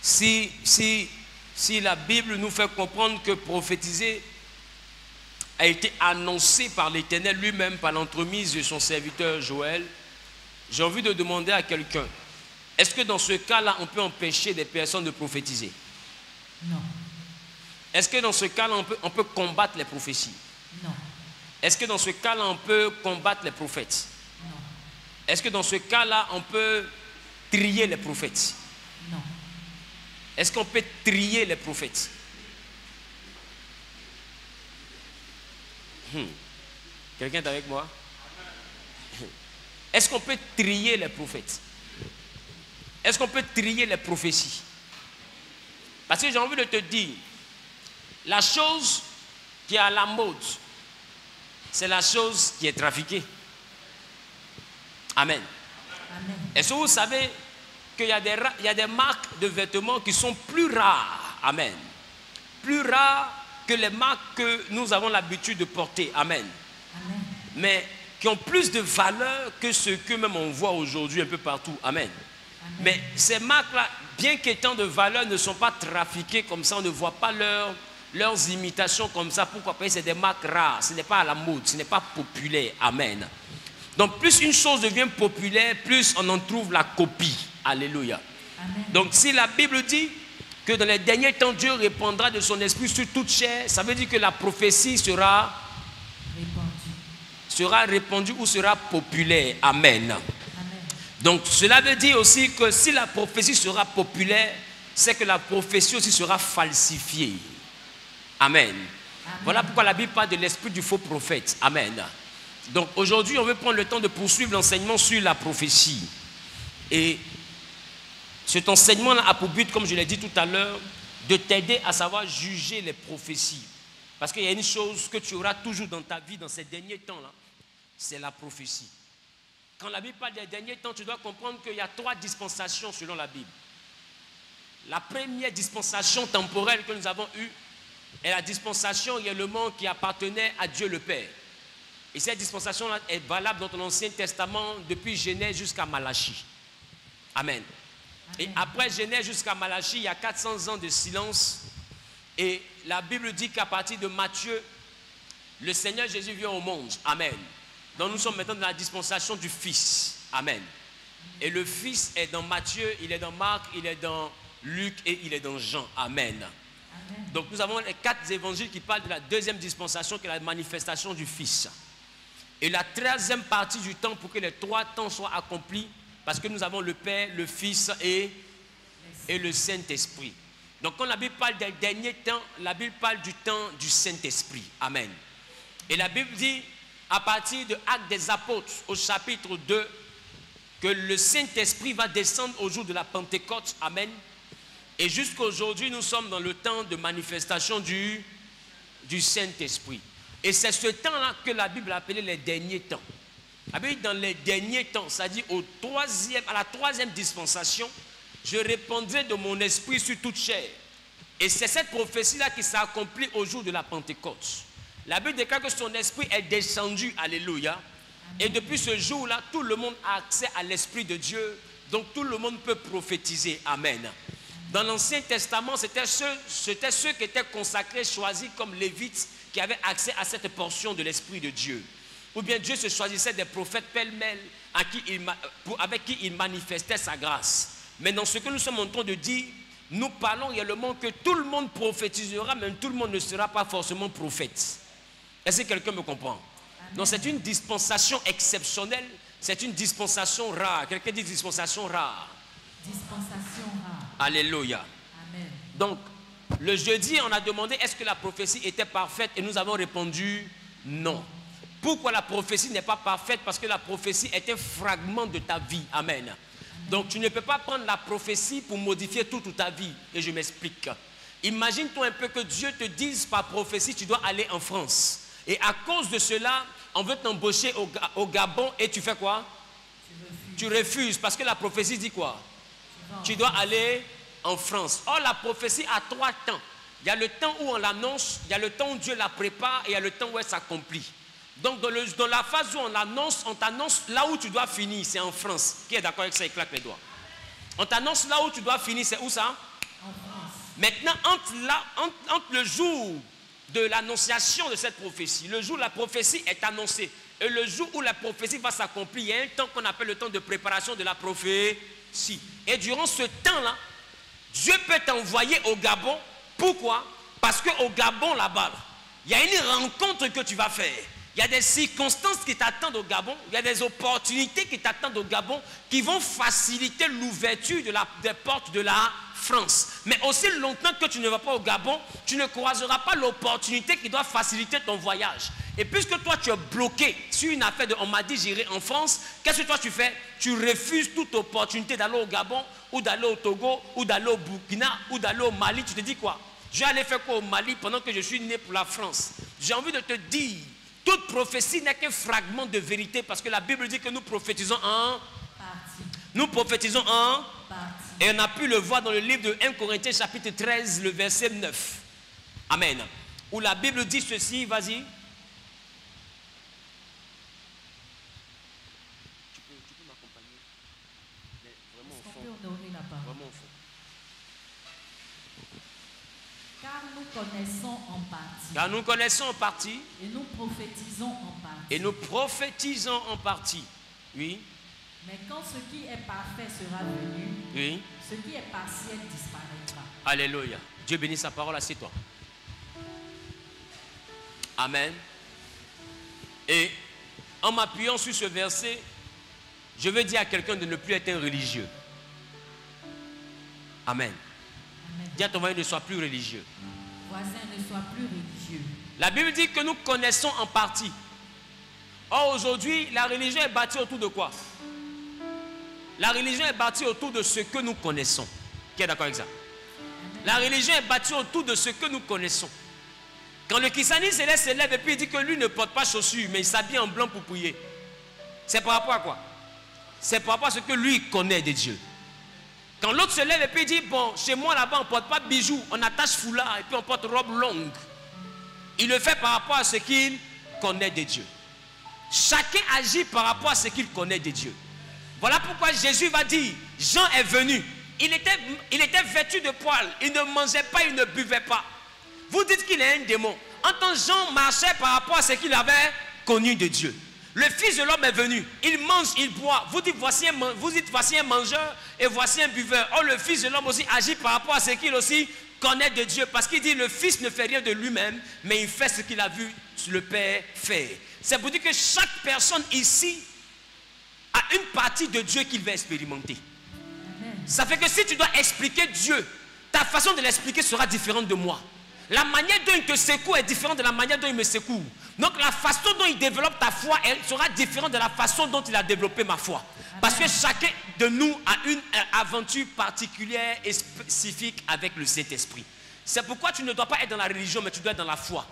si la Bible nous fait comprendre que prophétiser a été annoncé par l'Éternel lui-même par l'entremise de son serviteur Joël, j'ai envie de demander à quelqu'un, est-ce que dans ce cas-là, on peut empêcher des personnes de prophétiser? Non. Est-ce que dans ce cas-là, on peut combattre les prophéties? Non. Est-ce que dans ce cas-là, on peut combattre les prophètes? Non. Est-ce que dans ce cas-là, on peut trier les prophètes? Non. Est-ce qu'on peut trier les prophètes? Quelqu'un est avec moi? Est-ce qu'on peut trier les prophètes? Est-ce qu'on peut trier les prophéties? Parce que j'ai envie de te dire, la chose qui est à la mode, c'est la chose qui est trafiquée. Amen. Amen. Est-ce que vous savez qu'il y a des marques de vêtements qui sont plus rares? Amen. Plus rares que les marques que nous avons l'habitude de porter. Amen. Amen. Mais qui ont plus de valeur que ce que même on voit aujourd'hui un peu partout. Amen. Amen. Mais ces marques-là, bien qu'étant de valeur, ne sont pas trafiquées comme ça. On ne voit pas leurs imitations comme ça. Pourquoi? Parce que c'est des marques rares. Ce n'est pas à la mode. Ce n'est pas populaire. Amen. Donc plus une chose devient populaire, plus on en trouve la copie. Alléluia. Amen. Donc si la Bible dit que dans les derniers temps, Dieu répandra de son esprit sur toute chair, ça veut dire que la prophétie sera répandue ou sera populaire. Amen. Amen. Donc cela veut dire aussi que si la prophétie sera populaire, c'est que la prophétie aussi sera falsifiée. Amen. Amen. Voilà pourquoi la Bible parle de l'esprit du faux prophète. Amen. Donc aujourd'hui, on veut prendre le temps de poursuivre l'enseignement sur la prophétie. Et cet enseignement-là a pour but, comme je l'ai dit tout à l'heure, de t'aider à savoir juger les prophéties. Parce qu'il y a une chose que tu auras toujours dans ta vie, dans ces derniers temps-là, c'est la prophétie. Quand la Bible parle des derniers temps, tu dois comprendre qu'il y a 3 dispensations selon la Bible. La première dispensation temporelle que nous avons eue est la dispensation réellement qui appartenait à Dieu le Père. Et cette dispensation-là est valable dans l'Ancien Testament depuis Genèse jusqu'à Malachie. Amen. Et après Genèse jusqu'à Malachie, il y a 400 ans de silence. Et la Bible dit qu'à partir de Matthieu, le Seigneur Jésus vient au monde. Amen. Donc nous sommes maintenant dans la dispensation du Fils. Amen. Et le Fils est dans Matthieu, il est dans Marc, il est dans Luc et il est dans Jean. Amen. Amen. Donc nous avons les 4 évangiles qui parlent de la deuxième dispensation qui est la manifestation du Fils. Et la 13e partie du temps pour que les 3 temps soient accomplis, parce que nous avons le Père, le Fils et le Saint-Esprit. Donc quand la Bible parle des derniers temps, la Bible parle du temps du Saint-Esprit. Amen. Et la Bible dit, à partir de Actes des Apôtres, au chapitre 2, que le Saint-Esprit va descendre au jour de la Pentecôte. Amen. Et jusqu'à aujourd'hui, nous sommes dans le temps de manifestation du Saint-Esprit. Et c'est ce temps-là que la Bible a appelé les derniers temps. La Bible dit dans les derniers temps, c'est-à-dire à la 3e dispensation, je répandrai de mon esprit sur toute chair. Et c'est cette prophétie-là qui s'est accomplie au jour de la Pentecôte. La Bible déclare que son esprit est descendu, alléluia. Et depuis ce jour-là, tout le monde a accès à l'esprit de Dieu. Donc tout le monde peut prophétiser. Amen. Dans l'Ancien Testament, c'était ceux qui étaient consacrés, choisis comme lévites, qui avaient accès à cette portion de l'esprit de Dieu. Ou bien Dieu se choisissait des prophètes pêle-mêle avec qui il manifestait sa grâce. Mais dans ce que nous sommes en train de dire, nous parlons réellement que tout le monde prophétisera, mais tout le monde ne sera pas forcément prophète. Est-ce que quelqu'un me comprend? Donc c'est une dispensation exceptionnelle, c'est une dispensation rare. Quelqu'un dit dispensation rare. Dispensation rare. Alléluia. Amen. Donc, le jeudi, on a demandé est-ce que la prophétie était parfaite et nous avons répondu non. Pourquoi la prophétie n'est pas parfaite? Parce que la prophétie est un fragment de ta vie. Amen. Donc tu ne peux pas prendre la prophétie pour modifier toute ta vie. Et je m'explique. Imagine-toi un peu que Dieu te dise par prophétie tu dois aller en France. Et à cause de cela, on veut t'embaucher au Gabon et tu fais quoi? Tu refuses parce que la prophétie dit quoi? Tu dois aller en France. Or la prophétie a 3 temps. Il y a le temps où on l'annonce, il y a le temps où Dieu la prépare et il y a le temps où elle s'accomplit. Donc dans la phase où on t'annonce là où tu dois finir, c'est en France. Qui est d'accord avec ça? Éclate les doigts. On t'annonce là où tu dois finir, c'est où ça? Maintenant, entre le jour de l'annonciation de cette prophétie, le jour où la prophétie est annoncée, et le jour où la prophétie va s'accomplir, il y a un temps qu'on appelle le temps de préparation de la prophétie. Et durant ce temps-là, Dieu peut t'envoyer au Gabon. Pourquoi? Parce qu'au Gabon, là-bas, il y a une rencontre que tu vas faire. Il y a des circonstances qui t'attendent au Gabon. Il y a des opportunités qui t'attendent au Gabon qui vont faciliter l'ouverture des portes de la France. Mais aussi longtemps que tu ne vas pas au Gabon, tu ne croiseras pas l'opportunité qui doit faciliter ton voyage. Et puisque toi tu es bloqué sur une affaire de on m'a dit j'irai en France, qu'est-ce que toi tu fais? Tu refuses toute opportunité d'aller au Gabon, ou d'aller au Togo, ou d'aller au Burkina, ou d'aller au Mali. Tu te dis quoi? Je vais aller faire quoi au Mali pendant que je suis né pour la France? J'ai envie de te dire, toute prophétie n'est qu'un fragment de vérité, parce que la Bible dit que nous prophétisons en partie. Nous prophétisons en partie. Et on a pu le voir dans le livre de 1 Corinthiens chapitre 13, le verset 9. Amen. Où la Bible dit ceci, vas-y. Tu peux m'accompagner. Vraiment au fond. Honorer la parole. Vraiment au fond. Car nous connaissons en partie. Car nous connaissons en partie. Et nous prophétisons en partie. Et nous prophétisons en partie. Oui. Mais quand ce qui est parfait sera venu, oui, ce qui est partiel disparaîtra. Alléluia. Dieu bénisse sa parole, assieds-toi. Amen. Et en m'appuyant sur ce verset, je veux dire à quelqu'un de ne plus être un religieux. Amen. Amen. Dis à ton voisin, ne sois plus religieux. Voisin, ne sois plus religieux. La Bible dit que nous connaissons en partie. Or, aujourd'hui, la religion est bâtie autour de quoi? La religion est bâtie autour de ce que nous connaissons. Qui est d'accord avec ça? La religion est bâtie autour de ce que nous connaissons. Quand le christianisme se lève et puis il dit que lui ne porte pas chaussures, mais il s'habille en blanc pour prier. C'est par rapport à quoi? C'est par rapport à ce que lui connaît de Dieu. Quand l'autre se lève et puis il dit, bon, chez moi là-bas on ne porte pas bijoux, on attache foulard et puis on porte robe longue. Il le fait par rapport à ce qu'il connaît de Dieu. Chacun agit par rapport à ce qu'il connaît de Dieu. Voilà pourquoi Jésus va dire, Jean est venu, il était vêtu de poils, il ne mangeait pas, il ne buvait pas. Vous dites qu'il est un démon. En tant que Jean marchait par rapport à ce qu'il avait connu de Dieu. Le Fils de l'homme est venu, il mange, il boit. Vous dites voici un mangeur et voici un buveur. Or le Fils de l'homme aussi agit par rapport à ce qu'il aussi connaît de Dieu. Parce qu'il dit le Fils ne fait rien de lui-même, mais il fait ce qu'il a vu le Père faire. C'est pour dire que chaque personne ici a une partie de Dieu qu'il va expérimenter. Amen. Ça fait que si tu dois expliquer Dieu, ta façon de l'expliquer sera différente de moi. La manière dont il te secoue est différente de la manière dont il me secoue. Donc la façon dont il développe ta foi elle sera différente de la façon dont il a développé ma foi. Amen. Parce que chacun de nous a une aventure particulière et spécifique avec le Saint-Esprit. C'est pourquoi tu ne dois pas être dans la religion, mais tu dois être dans la foi.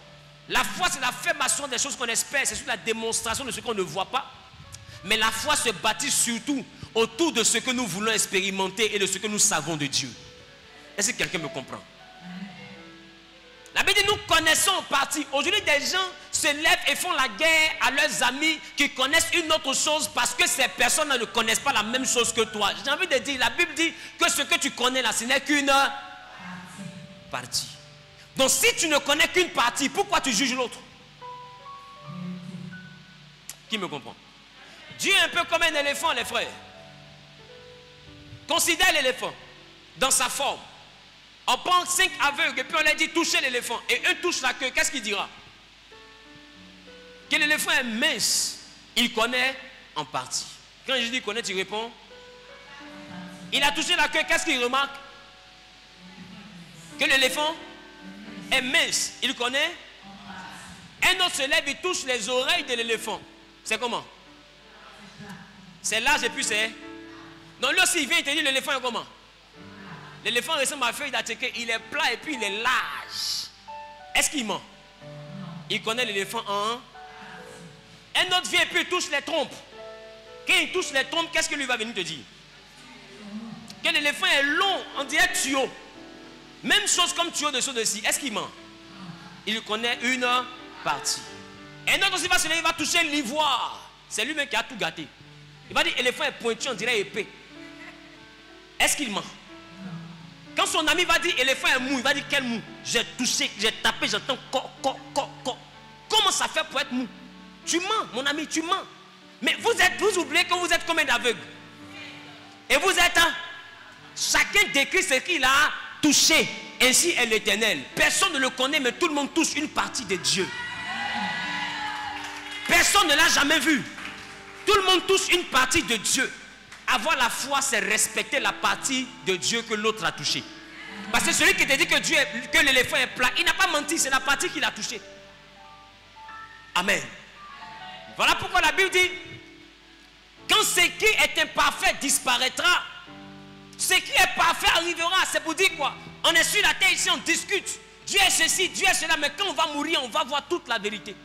La foi, c'est l'affirmation des choses qu'on espère, c'est la démonstration de ce qu'on ne voit pas. Mais la foi se bâtit surtout autour de ce que nous voulons expérimenter et de ce que nous savons de Dieu. Est-ce que quelqu'un me comprend? La Bible dit nous connaissons en partie. Aujourd'hui, des gens se lèvent et font la guerre à leurs amis qui connaissent une autre chose parce que ces personnes ne connaissent pas la même chose que toi. J'ai envie de dire, la Bible dit que ce que tu connais là, ce n'est qu'une partie. Donc si tu ne connais qu'une partie, pourquoi tu juges l'autre? Qui me comprend? Dieu est un peu comme un éléphant, les frères. Considère l'éléphant dans sa forme. On prend 5 aveugles et puis on leur dit touchez l'éléphant. Et eux touchent la queue, qu'est-ce qu'il dira? Que l'éléphant est mince. Il connaît en partie. Quand je dis connaît, tu réponds? Il a touché la queue, qu'est-ce qu'il remarque? Que l'éléphant est mince. Il connaît? Un autre se lève, il touche les oreilles de l'éléphant. C'est comment? C'est large et puis c'est... Donc là, s'il vient, il te dit l'éléphant est comment? L'éléphant ressemble à la feuille d'attiqué, il est plat et puis il est large. Est-ce qu'il ment? Il connaît l'éléphant en... Un autre vient et puis il touche les trompes. Quand il touche les trompes, qu'est-ce qu'il lui va venir te dire? Que l'éléphant est long, on dirait tuyau. Même chose comme tuyau de saut de scie. Est-ce qu'il ment? Il connaît une partie. Un autre aussi va se lever, il va toucher l'ivoire. C'est lui-même qui a tout gâté. Il va dire l'éléphant est pointu, on dirait épée. Est-ce qu'il ment? Quand Quand son ami va dire éléphant est mou, il va dire quel mou? J'ai touché, j'ai tapé, j'entends co. Comment ça fait pour être mou? Tu mens, mon ami, tu mens. Mais vous oubliez que vous êtes combien d'aveugles? Et vous êtes chacun décrit ce qu'il a touché. Ainsi est l'Éternel. Personne ne le connaît, mais tout le monde touche une partie de Dieu. Personne ne l'a jamais vu. Tout le monde touche une partie de Dieu. Avoir la foi, c'est respecter la partie de Dieu que l'autre a touchée. Parce que celui qui te dit que l'éléphant est plat, il n'a pas menti, c'est la partie qu'il a touchée. Amen. Voilà pourquoi la Bible dit, quand ce qui est imparfait disparaîtra, ce qui est parfait arrivera. C'est pour dire quoi? On est sur la terre ici, on discute. Dieu est ceci, Dieu est cela, mais quand on va mourir, on va voir toute la vérité.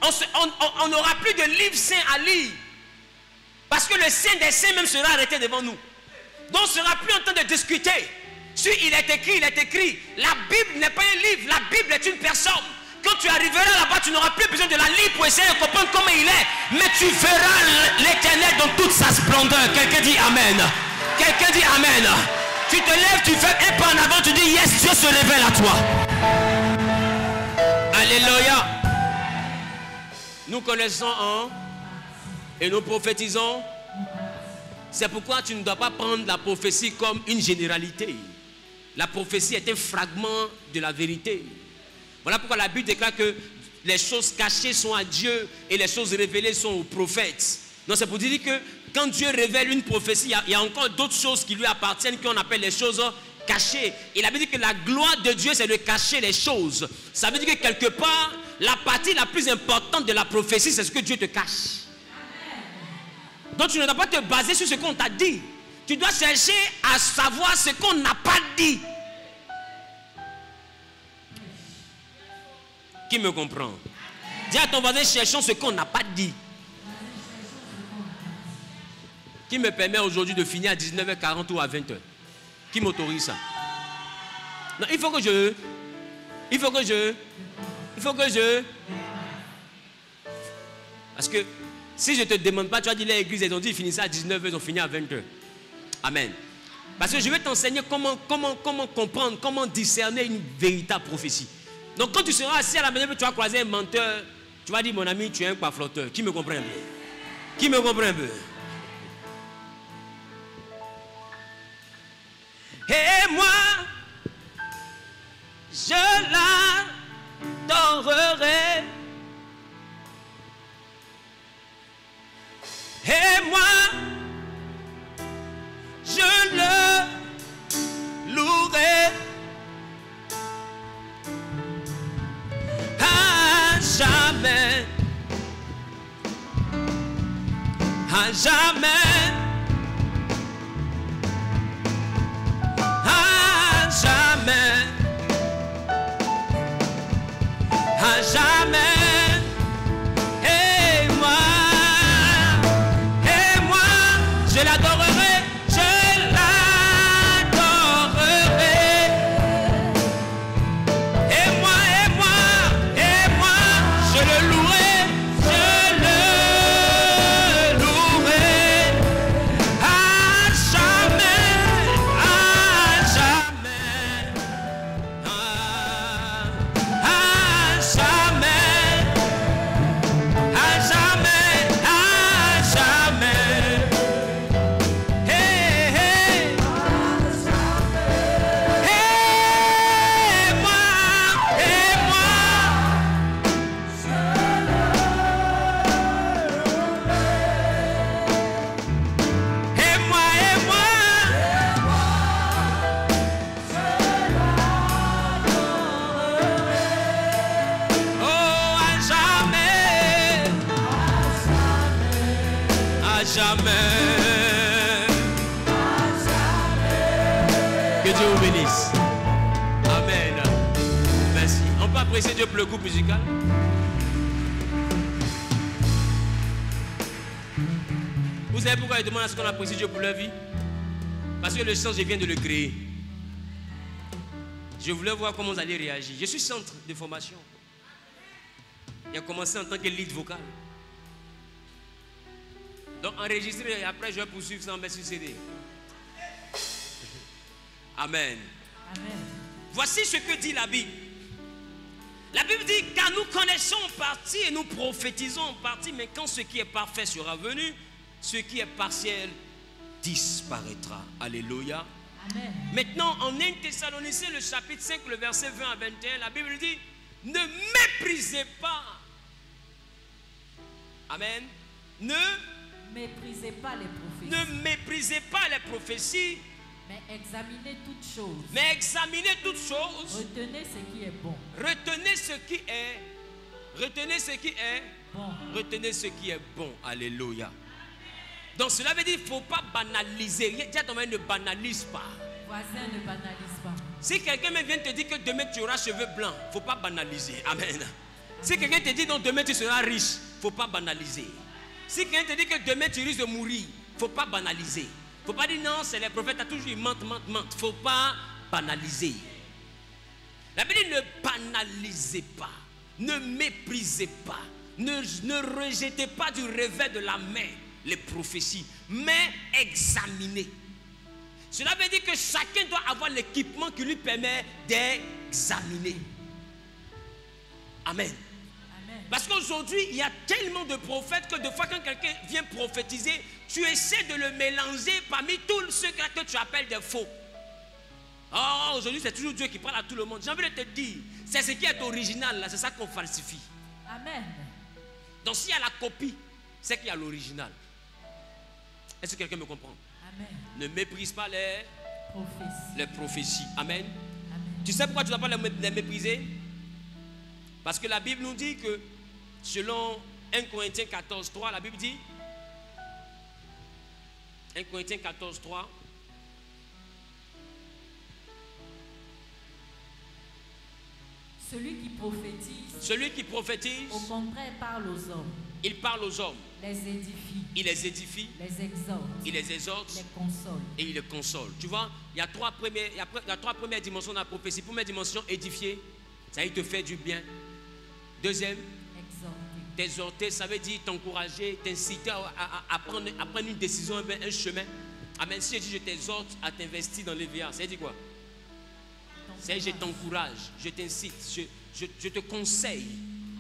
On n'aura plus de livre saint à lire. Parce que le saint des saints même sera arrêté devant nous. Donc on ne sera plus en train de discuter. Si il est écrit, il est écrit. La Bible n'est pas un livre, la Bible est une personne. Quand tu arriveras là-bas, tu n'auras plus besoin de la lire pour essayer de comprendre comment il est. Mais tu verras l'Éternel dans toute sa splendeur. Quelqu'un dit Amen. Quelqu'un dit Amen. Tu te lèves, tu fais un pas en avant, tu dis yes, Dieu se révèle à toi. Alléluia. Nous connaissons un et nous prophétisons. C'est pourquoi tu ne dois pas prendre la prophétie comme une généralité. La prophétie est un fragment de la vérité. Voilà pourquoi la Bible déclare que les choses cachées sont à Dieu et les choses révélées sont aux prophètes. Donc c'est pour dire que quand Dieu révèle une prophétie, il y a encore d'autres choses qui lui appartiennent qu'on appelle les choses cachées. Et la Bible dit que la gloire de Dieu c'est de cacher les choses. Ça veut dire que quelque part, la partie la plus importante de la prophétie c'est ce que Dieu te cache. Donc tu ne dois pas te baser sur ce qu'on t'a dit. Tu dois chercher à savoir ce qu'on n'a pas dit. Qui me comprend? Dis à ton voisin, cherchons ce qu'on n'a pas dit. Qui me permet aujourd'hui de finir à 19h40 ou à 20h? Qui m'autorise ça? Non, il faut que je. Parce que si je ne te demande pas, tu vas dire l'église, ils ont dit ils finissaient à 19h, ils ont fini à 20h. Amen. Parce que je vais t'enseigner comment comprendre, comment discerner une véritable prophétie. Donc quand tu seras assis à la maison, tu vas croiser un menteur, tu vas dire mon ami, tu es un pafloteur. Qui me comprend un peu? Qui me comprend un peu? Et moi, je l'adorerai. Et moi, je le louerai. À jamais. À jamais. À jamais. À jamais. Et moi, je l'adorerai, je l'adorerai. Et moi, je le louerai, à jamais, à jamais, à jamais, à jamais, à jamais. Jamais. Que Dieu vous bénisse. Amen. Merci. On peut apprécier Dieu pour le groupe musical. Vous savez pourquoi il demande à ce qu'on apprécie Dieu pour leur vie? Parce que le chant, je viens de le créer. Je voulais voir comment vous allez réagir. Je suis centre de formation. Il a commencé en tant que lead vocal. Donc enregistrer et après je vais poursuivre ça en mettre sur CD. Amen. Amen. Voici ce que dit la Bible. La Bible dit, car nous connaissons en partie et nous prophétisons en partie, mais quand ce qui est parfait sera venu, ce qui est partiel disparaîtra. Alléluia. Amen. Maintenant, en 1 Thessaloniciens, le chapitre 5, le verset 20 à 21, la Bible dit, ne méprisez pas. Amen. Ne Méprisez pas les prophéties, méprisez pas les prophéties, mais examinez toutes choses. mais examinez toutes choses. Retenez ce qui est bon. Retenez ce qui est. Retenez ce qui est. Bon. Retenez ce qui est bon. Alléluia. Donc cela veut dire qu'il ne faut pas banaliser. Dis à ton voisin, ne banalise pas. Voisin, ne banalise pas. Si quelqu'un vient te dire que demain tu auras cheveux blancs, il ne faut pas banaliser. Amen. Si quelqu'un te dit que demain tu seras riche, il ne faut pas banaliser. Si quelqu'un te dit que demain tu risques de mourir, il ne faut pas banaliser. Il ne faut pas dire non, c'est les prophètes, tu as toujours dit mentent. Il ne faut pas banaliser. La Bible dit ne banalisez pas, ne méprisez pas, ne rejetez pas du revers de la main les prophéties, mais examinez. Cela veut dire que chacun doit avoir l'équipement qui lui permet d'examiner. Amen. Parce qu'aujourd'hui, il y a tellement de prophètes que des fois quand quelqu'un vient prophétiser, tu essaies de le mélanger parmi tous ceux que tu appelles des faux. Oh, aujourd'hui, c'est toujours Dieu qui parle à tout le monde. J'ai envie de te dire, c'est ce qui est original, là, c'est ça qu'on falsifie. Amen. Donc s'il y a la copie, c'est qu'il y a l'original. Est-ce que quelqu'un me comprend? Amen. Ne méprise pas les prophéties. Amen. Amen. Tu sais pourquoi tu ne dois pas les mépriser? Parce que la Bible nous dit que selon 1 Corinthiens 14, 3, la Bible dit 1 Corinthiens 14, 3. Celui qui prophétise, au contraire, parle aux hommes. Il parle aux hommes. Les édifie. Il les édifie. Les exhorte. Il les exhorte. Les console. Et il les console. Tu vois, il y a trois premières dimensions de la prophétie. Première dimension, édifier. Ça, il te fait du bien. Deuxième, t'exhorter, ça veut dire t'encourager, t'inciter à prendre une décision, un chemin. Amen. Si je dis je t'exhorte à t'investir dans l'EVA, ça veut dire quoi? C'est je t'encourage, je t'incite, je te conseille.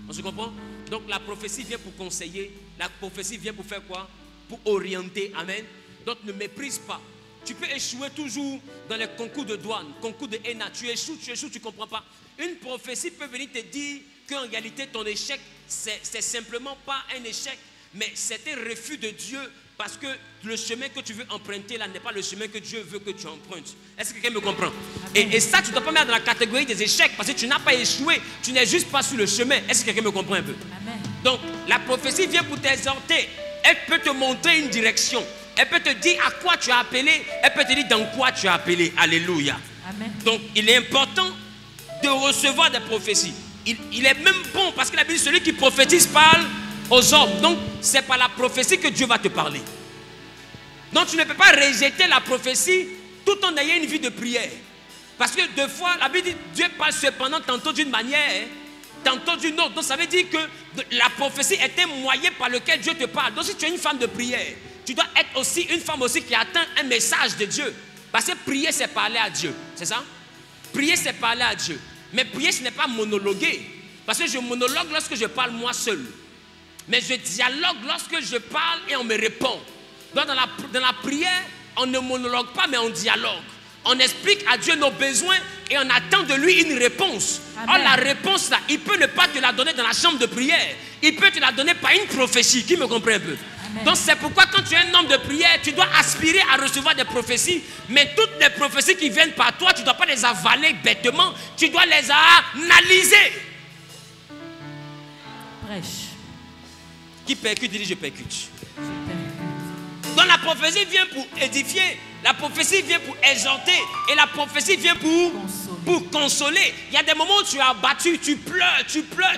On se comprend? Donc la prophétie vient pour conseiller. La prophétie vient pour faire quoi? Pour orienter. Amen. Donc ne méprise pas. Tu peux échouer toujours dans les concours de douane, concours de ENA. Tu échoues, tu ne comprends pas. Une prophétie peut venir te dire qu'en réalité ton échec, c'est simplement pas un échec, mais c'est un refus de Dieu parce que le chemin que tu veux emprunter là n'est pas le chemin que Dieu veut que tu empruntes. Est-ce que quelqu'un me comprend? Et ça, tu ne dois pas mettre dans la catégorie des échecs parce que tu n'as pas échoué, tu n'es juste pas sur le chemin. Est-ce que quelqu'un me comprend un peu? Amen. Donc, la prophétie vient pour t'exhorter. Elle peut te montrer une direction. Elle peut te dire à quoi tu as appelé. Elle peut te dire dans quoi tu as appelé. Alléluia. Amen. Donc, il est important de recevoir des prophéties. Il est même bon parce que la Bible dit celui qui prophétise parle aux hommes. Donc, c'est par la prophétie que Dieu va te parler. Donc, tu ne peux pas rejeter la prophétie tout en ayant une vie de prière. Parce que deux fois, la Bible dit Dieu parle cependant tantôt d'une manière, tantôt d'une autre. Donc, ça veut dire que la prophétie est un moyen par lequel Dieu te parle. Donc, si tu es une femme de prière, tu dois être aussi une femme aussi qui atteint un message de Dieu. Parce que prier, c'est parler à Dieu. C'est ça? Prier, c'est parler à Dieu. Mais prier, ce n'est pas monologuer. Parce que je monologue lorsque je parle moi seul. Mais je dialogue lorsque je parle et on me répond. Donc dans la prière, on ne monologue pas, mais on dialogue. On explique à Dieu nos besoins et on attend de lui une réponse. Or, la réponse là, il peut ne pas te la donner dans la chambre de prière. Il peut te la donner par une prophétie. Qui me comprend un peu? Amen. Donc c'est pourquoi quand tu es un homme de prière, tu dois aspirer à recevoir des prophéties. Mais toutes les prophéties qui viennent par toi, tu ne dois pas les avaler bêtement. Tu dois les analyser. Prêche. Qui percute, dit je percute. Donc la prophétie vient pour édifier. La prophétie vient pour exhorter. Et la prophétie vient pour consoler. Il y a des moments où tu es abattu, tu pleures,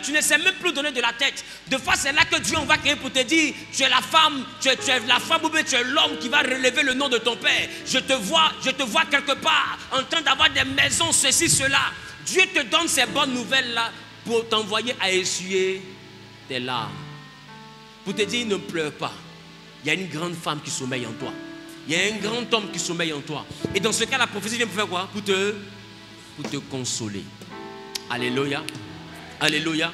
tu ne sais même plus donner de la tête. Des fois, c'est là que Dieu va créer pour te dire, tu es la femme, tu es la femme ou bien tu es l'homme qui va relever le nom de ton Père. Je te vois quelque part en train d'avoir des maisons, ceci, cela. Dieu te donne ces bonnes nouvelles-là pour t'envoyer à essuyer tes larmes. Pour te dire, ne pleure pas. Il y a une grande femme qui sommeille en toi. Il y a un grand homme qui sommeille en toi. Et dans ce cas, la prophétie vient pour faire quoi? Pour te consoler. Alléluia. Alléluia.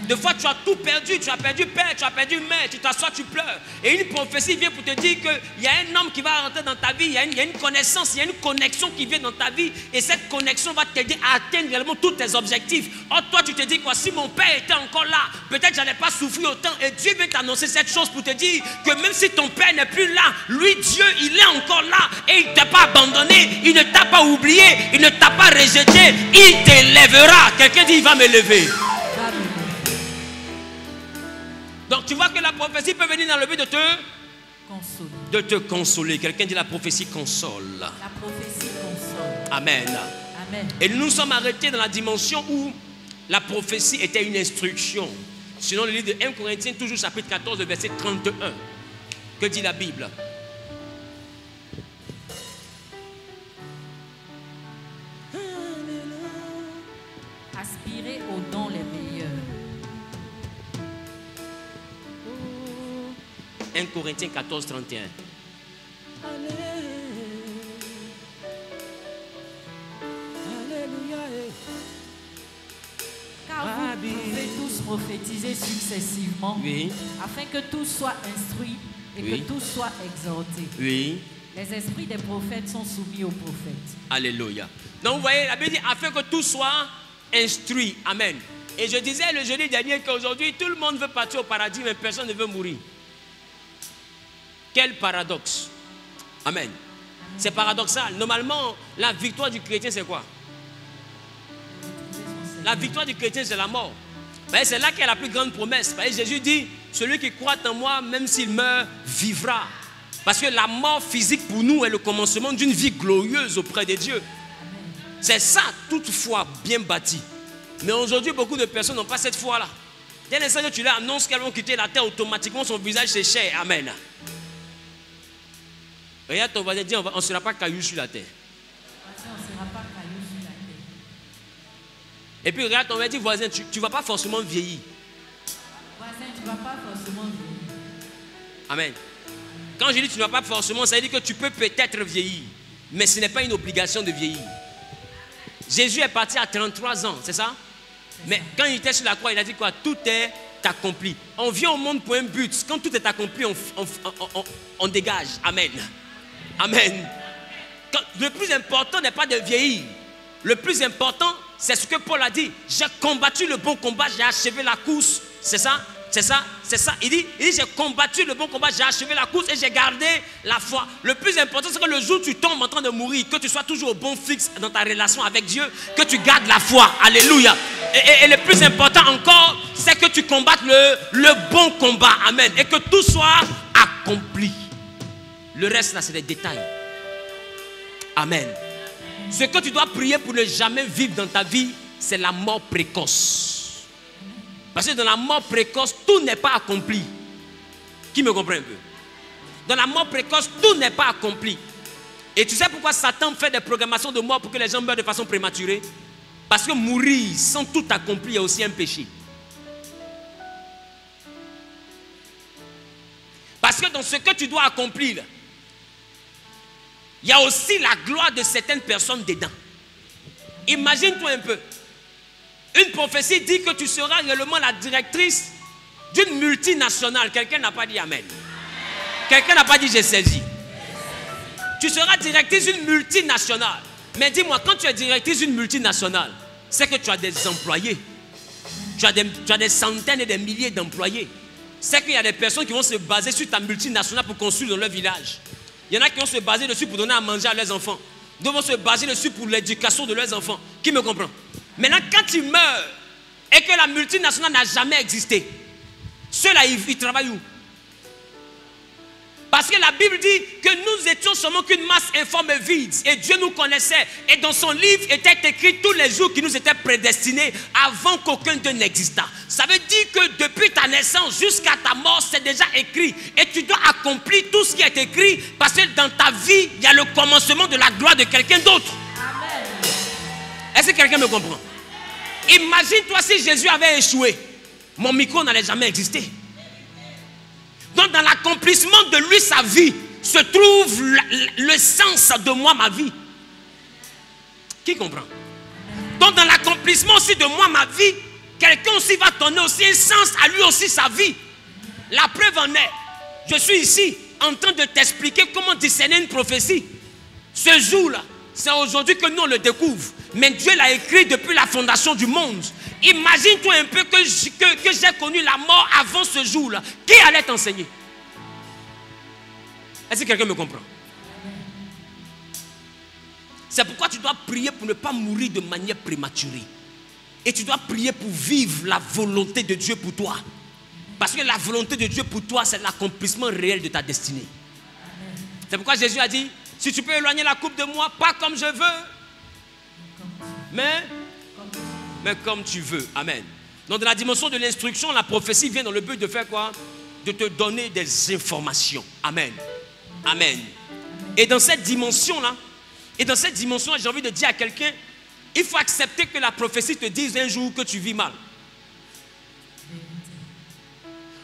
Des fois, tu as tout perdu. Tu as perdu père, tu as perdu mère. Tu t'assois, tu pleures. Et une prophétie vient pour te dire qu'il y a un homme qui va rentrer dans ta vie. Il y a une connaissance, il y a une connexion qui vient dans ta vie. Et cette connexion va t'aider à atteindre réellement tous tes objectifs. Or, toi, tu te dis quoi? Si mon père était encore là, peut-être je n'allais pas souffrir autant. Et Dieu vient t'annoncer cette chose pour te dire que même si ton père n'est plus là, lui, Dieu, il est encore là. Et il ne t'a pas abandonné. Il ne t'a pas oublié. Il ne t'a pas rejeté. Il t'élèvera. Quelqu'un dit, il va me lever. Donc tu vois que la prophétie peut venir dans le but de te consoler. Quelqu'un dit la prophétie console. La prophétie console. Amen. Amen. Et nous sommes arrêtés dans la dimension où la prophétie était une instruction. Sinon le livre de 1 Corinthiens, toujours chapitre 14, verset 31. Que dit la Bible? Aspirez aux dons les meilleurs. 1 Corinthiens 14, 31. Car vous pouvez tous prophétiser successivement, Oui. afin que tous soient instruits et Oui. que tous soient exhortés. Oui. Les esprits des prophètes sont soumis aux prophètes. Alléluia. Donc vous voyez, la Bible dit afin que tout soit instruit. Amen. Et je disais le jeudi dernier qu'aujourd'hui, tout le monde veut partir au paradis, mais personne ne veut mourir. Quel paradoxe. Amen. C'est paradoxal. Normalement, la victoire du chrétien, c'est quoi? La victoire du chrétien, c'est la mort. C'est là qu'il y a la plus grande promesse. Jésus dit, celui qui croit en moi, même s'il meurt, vivra. Parce que la mort physique pour nous est le commencement d'une vie glorieuse auprès de Dieu. C'est ça, toute foi bien bâtie. Mais aujourd'hui, beaucoup de personnes n'ont pas cette foi-là. Dès l'instant que tu leur annonces qu'elles vont quitter la terre, automatiquement son visage s'échaîne. Amen. Regarde ton voisin, dis, on ne sera pas caillou sur la terre. On ne sera pas caillou sur la terre. Et puis regarde ton voisin, dis, voisin, tu ne vas pas forcément vieillir. Voisin, tu ne vas pas forcément vieillir. Amen. Quand je dis tu ne vas pas forcément, ça veut dire que tu peux peut-être vieillir. Mais ce n'est pas une obligation de vieillir. Jésus est parti à 33 ans, c'est ça? Mais quand il était sur la croix, il a dit quoi? Tout est accompli. On vient au monde pour un but. Quand tout est accompli, on dégage. Amen. Amen. Le plus important n'est pas de vieillir. Le plus important, c'est ce que Paul a dit. J'ai combattu le bon combat, j'ai achevé la course. C'est ça? C'est ça? C'est ça? Il dit j'ai combattu le bon combat, j'ai achevé la course et j'ai gardé la foi. Le plus important, c'est que le jour où tu tombes en train de mourir, que tu sois toujours au bon fixe dans ta relation avec Dieu, que tu gardes la foi. Alléluia. Et le plus important encore, c'est que tu combattes le bon combat. Amen. Et que tout soit accompli. Le reste là, c'est des détails. Amen. Ce que tu dois prier pour ne jamais vivre dans ta vie, c'est la mort précoce. Parce que dans la mort précoce, tout n'est pas accompli. Qui me comprend un peu? Dans la mort précoce, tout n'est pas accompli. Et tu sais pourquoi Satan fait des programmations de mort pour que les gens meurent de façon prématurée? Parce que mourir sans tout accompli est aussi un péché. Parce que dans ce que tu dois accomplir, il y a aussi la gloire de certaines personnes dedans. Imagine-toi un peu. Une prophétie dit que tu seras réellement la directrice d'une multinationale. Quelqu'un n'a pas dit amen. Quelqu'un n'a pas dit j'ai saisi. Tu seras directrice d'une multinationale. Mais dis-moi, quand tu es directrice d'une multinationale, c'est que tu as des employés. Tu as des centaines et des milliers d'employés. C'est qu'il y a des personnes qui vont se baser sur ta multinationale pour construire dans leur village. Il y en a qui vont se baser dessus pour donner à manger à leurs enfants. D'autres vont se baser dessus pour l'éducation de leurs enfants. Qui me comprend? Maintenant, quand tu meurs et que la multinationale n'a jamais existé, ceux-là, ils travaillent où? Parce que la Bible dit que nous étions seulement qu'une masse informe et vide. Et Dieu nous connaissait. Et dans son livre était écrit tous les jours qui nous étaient prédestinés avant qu'aucun d'eux n'existât. Ça veut dire que depuis ta naissance jusqu'à ta mort, c'est déjà écrit. Et tu dois accomplir tout ce qui est écrit. Parce que dans ta vie, il y a le commencement de la gloire de quelqu'un d'autre. Amen. Est-ce que quelqu'un me comprend? Imagine-toi si Jésus avait échoué. Mon micro n'allait jamais exister. Donc dans l'accomplissement de lui, sa vie, se trouve le sens de moi, ma vie. Qui comprend? Donc dans l'accomplissement aussi de moi, ma vie, quelqu'un aussi va donner aussi un sens à lui aussi sa vie. La preuve en est, je suis ici en train de t'expliquer comment discerner une prophétie. Ce jour-là, c'est aujourd'hui que nous on le découvre. Mais Dieu l'a écrit depuis la fondation du monde. Imagine-toi un peu que j'ai connu la mort avant ce jour-là. Qui allait t'enseigner? Est-ce que quelqu'un me comprend? C'est pourquoi tu dois prier pour ne pas mourir de manière prématurée. Et tu dois prier pour vivre la volonté de Dieu pour toi. Parce que la volonté de Dieu pour toi, c'est l'accomplissement réel de ta destinée. C'est pourquoi Jésus a dit, si tu peux éloigner la coupe de moi, pas comme je veux, mais comme tu veux. Amen. Donc dans la dimension de l'instruction, la prophétie vient dans le but de faire quoi? De te donner des informations. Amen. Amen. Et dans cette dimension-là, j'ai envie de dire à quelqu'un, il faut accepter que la prophétie te dise un jour que tu vis mal.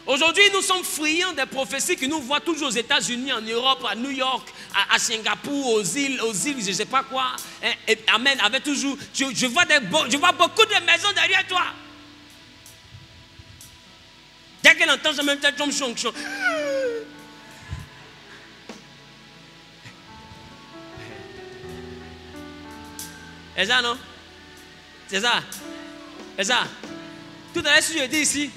Aujourd'hui, nous sommes friands des prophéties qui nous voient toujours aux États-Unis, en Europe, à New York, à Singapour, aux îles, je ne sais pas quoi. Et, amen, avec toujours, je vois beaucoup de maisons derrière toi. Dès qu'elle entend, je même tombe chong. C'est ça, non? C'est ça. C'est ça. Tout à l'heure, si je dis ici,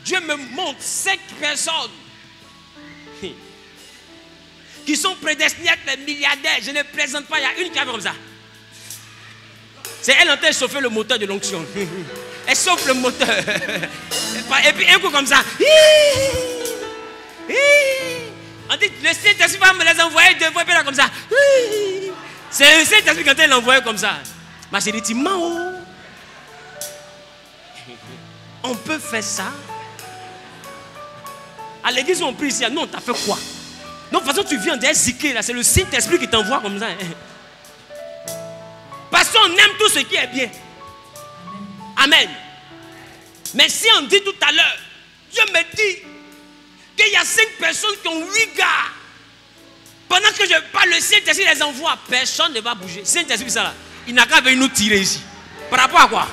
Dieu me montre 5 personnes qui sont prédestinées à être les milliardaires. Je ne présente pas, il y a une qui a fait comme ça. C'est elle en train de chauffer le moteur de l'onction. Elle chauffe le moteur. Et puis un coup comme ça. On dit, le Saint-Esprit va me les envoyer 2 fois, puis là comme ça. C'est le Saint-Esprit quand elle l'envoie comme ça. Ma chérie, tu mens. On peut faire ça. À l'église où on prie ici, non, t'as fait quoi? Donc, de toute façon, tu viens d'être ziqué là, c'est le Saint-Esprit qui t'envoie comme ça. Parce qu'on aime tout ce qui est bien. Amen. Mais si on dit tout à l'heure, Dieu me dit qu'il y a 5 personnes qui ont 8 gars. Pendant que je parle, le Saint-Esprit les envoie. Personne ne va bouger. Saint-Esprit, ça là, il n'a qu'à venir nous tirer ici. Par rapport à quoi?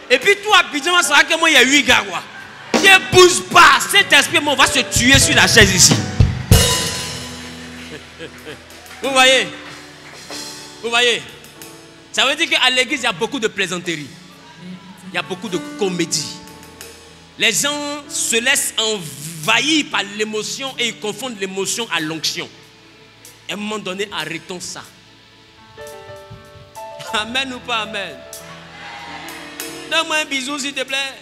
Et puis toi, Abidjan, ça va que moi, il y a 8 gars, quoi. Ne bouge pas. Saint-Esprit, on va se tuer sur la chaise ici. Vous voyez? Vous voyez? Ça veut dire qu'à l'église, il y a beaucoup de plaisanteries. Il y a beaucoup de comédie. Les gens se laissent envahir par l'émotion et ils confondent l'émotion à l'onction. À un moment donné, arrêtons ça. Amen ou pas amen? Donne-moi un bisou s'il te plaît.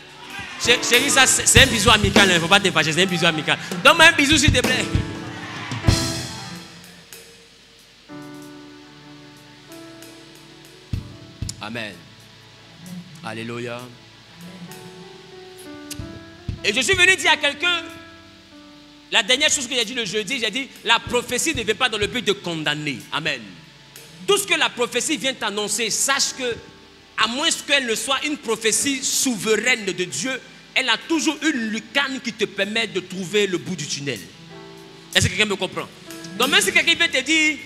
Chérie, ça c'est un bisou amical, il ne faut pas te fâcher, c'est un bisou amical. Donne-moi un bisou s'il te plaît. Amen. Alléluia. Et je suis venu dire à quelqu'un, la dernière chose que j'ai dit le jeudi, j'ai dit, la prophétie ne vient pas dans le but de condamner. Amen. Tout ce que la prophétie vient t'annoncer, sache que, à moins qu'elle ne soit une prophétie souveraine de Dieu, elle a toujours une lucarne qui te permet de trouver le bout du tunnel. Est-ce que quelqu'un me comprend? Donc même si quelqu'un vient te dire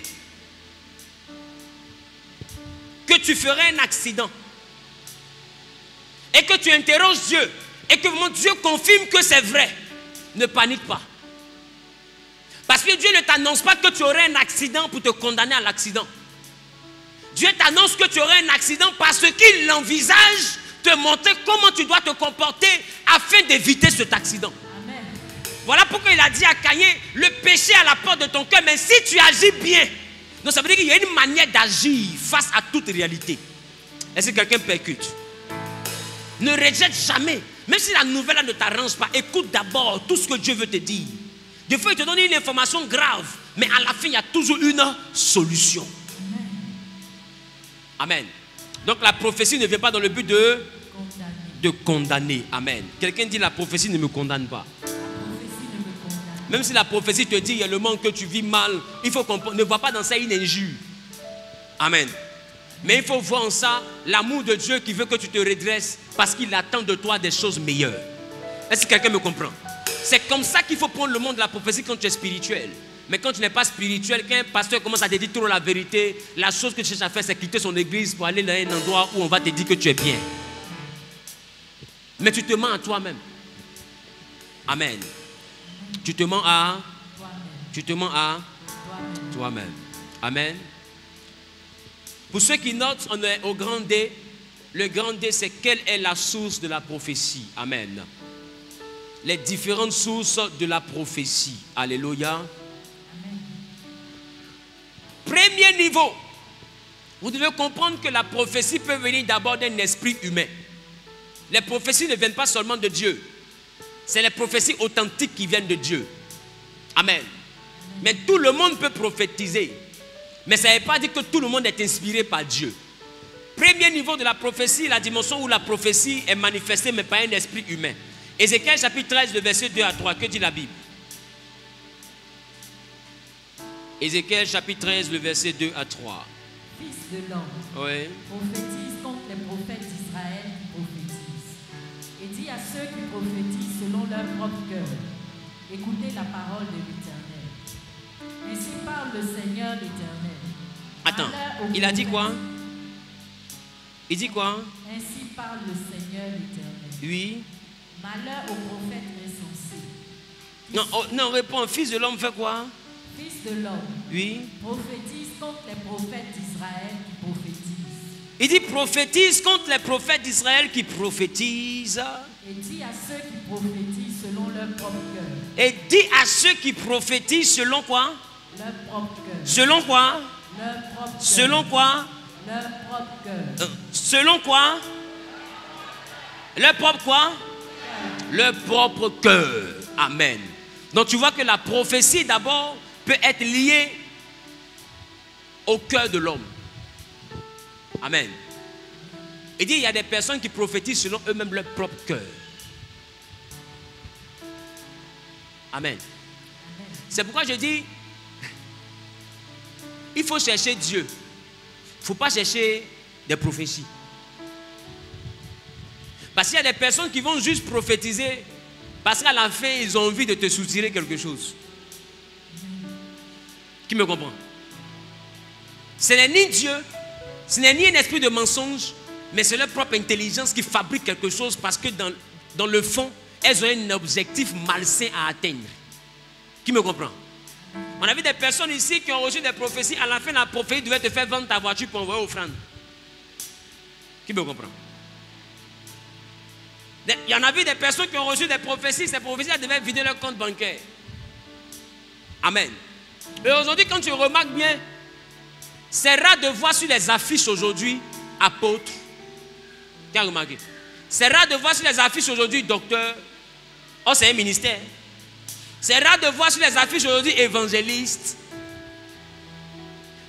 que tu ferais un accident et que tu interroges Dieu et que vraiment Dieu confirme que c'est vrai, ne panique pas. Parce que Dieu ne t'annonce pas que tu aurais un accident pour te condamner à l'accident. Dieu t'annonce que tu aurais un accident parce qu'il envisage te montrer comment tu dois te comporter afin d'éviter cet accident. Amen. Voilà pourquoi il a dit à Caïn, le péché à la porte de ton cœur, mais si tu agis bien. Donc ça veut dire qu'il y a une manière d'agir face à toute réalité. Est-ce que quelqu'un percute? Ne rejette jamais. Même si la nouvelle ne t'arrange pas, écoute d'abord tout ce que Dieu veut te dire. Des fois il te donne une information grave, mais à la fin il y a toujours une solution. Amen. Donc la prophétie ne vient pas dans le but de condamner. Amen. Quelqu'un dit la prophétie ne me condamne pas. Même si la prophétie te dit réellement que tu vis mal, il faut comprendre, ne vois pas dans ça une injure. Amen. Mais il faut voir en ça l'amour de Dieu qui veut que tu te redresses parce qu'il attend de toi des choses meilleures. Est-ce que quelqu'un me comprend? C'est comme ça qu'il faut prendre le monde de la prophétie quand tu es spirituel. Mais quand tu n'es pas spirituel, quand un pasteur commence à te dire trop la vérité, la chose que tu cherches à faire, c'est quitter son église pour aller dans un endroit où on va te dire que tu es bien. Mais tu te mens à toi-même. Amen. Tu te mens à toi-même. Amen. Pour ceux qui notent, on est au grand D. Le grand D, c'est quelle est la source de la prophétie. Amen. Les différentes sources de la prophétie. Alléluia. Premier niveau, vous devez comprendre que la prophétie peut venir d'abord d'un esprit humain. Les prophéties ne viennent pas seulement de Dieu. C'est les prophéties authentiques qui viennent de Dieu. Amen. Mais tout le monde peut prophétiser. Mais ça ne veut pas dire que tout le monde est inspiré par Dieu. Premier niveau de la prophétie, la dimension où la prophétie est manifestée mais par un esprit humain. Ézéchiel chapitre 13, le verset 2 à 3. Que dit la Bible? Ézéchiel chapitre 13, le verset 2 à 3. Fils de l'homme, Oui. prophétise contre les prophètes d'Israël qui prophétisent. Et dis à ceux qui prophétisent selon leur propre cœur, écoutez la parole de l'Éternel. Ainsi parle le Seigneur l'Éternel. Attends, il a dit quoi? Il dit quoi? Ainsi parle le Seigneur l'Éternel. Oui. Malheur aux prophètes insensés. Non, oh, non, réponds. Fils de l'homme fait quoi? Fils de l'homme, Oui. prophétise contre les prophètes d'Israël qui prophétisent. Il dit prophétise contre les prophètes d'Israël qui prophétisent. Et dis à ceux qui prophétisent selon leur propre cœur. Et dis à ceux qui prophétisent selon quoi? Leur propre cœur. Selon quoi? Leur propre cœur. Selon quoi? Leur propre cœur. Selon quoi? Leur propre quoi? Leur propre cœur. Amen. Donc tu vois que la prophétie d'abord peut être liée au cœur de l'homme. Amen. Il dit il y a des personnes qui prophétisent selon eux-mêmes leur propre cœur. Amen. C'est pourquoi je dis il faut chercher Dieu. Il ne faut pas chercher des prophéties. Parce qu'il y a des personnes qui vont juste prophétiser parce qu'à la fin, ils ont envie de te soutirer quelque chose. Qui me comprend? Ce n'est ni Dieu, ce n'est ni un esprit de mensonge, mais c'est leur propre intelligence qui fabrique quelque chose parce que dans le fond, elles ont un objectif malsain à atteindre. Qui me comprend? On a vu des personnes ici qui ont reçu des prophéties. À la fin, la prophétie devait te faire vendre ta voiture pour envoyer offrande. Qui me comprend? Il y en a vu des personnes qui ont reçu des prophéties. Ces prophéties devaient vider leur compte bancaire. Amen. Et aujourd'hui, quand tu remarques bien, c'est rare de voir sur les affiches aujourd'hui apôtre. Tu as remarqué? C'est rare de voir sur les affiches aujourd'hui docteur. Oh, c'est un ministère. C'est rare de voir sur les affiches aujourd'hui évangéliste.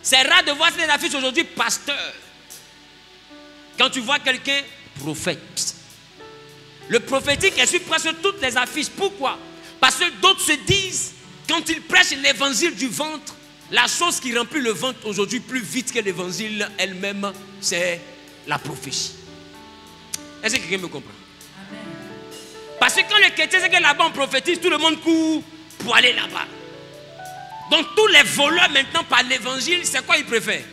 C'est rare de voir sur les affiches aujourd'hui pasteur. Quand tu vois quelqu'un, prophète. Le prophétique est sur presque toutes les affiches. Pourquoi? Parce que d'autres se disent, quand ils prêchent l'évangile du ventre, la chose qui remplit le ventre aujourd'hui plus vite que l'évangile elle-même, c'est la prophétie. Est-ce que quelqu'un me comprend? Amen. Parce que quand le chrétien sait que là-bas on prophétise, tout le monde court pour aller là-bas. Donc tous les voleurs maintenant par l'évangile, c'est quoi ils préfèrent?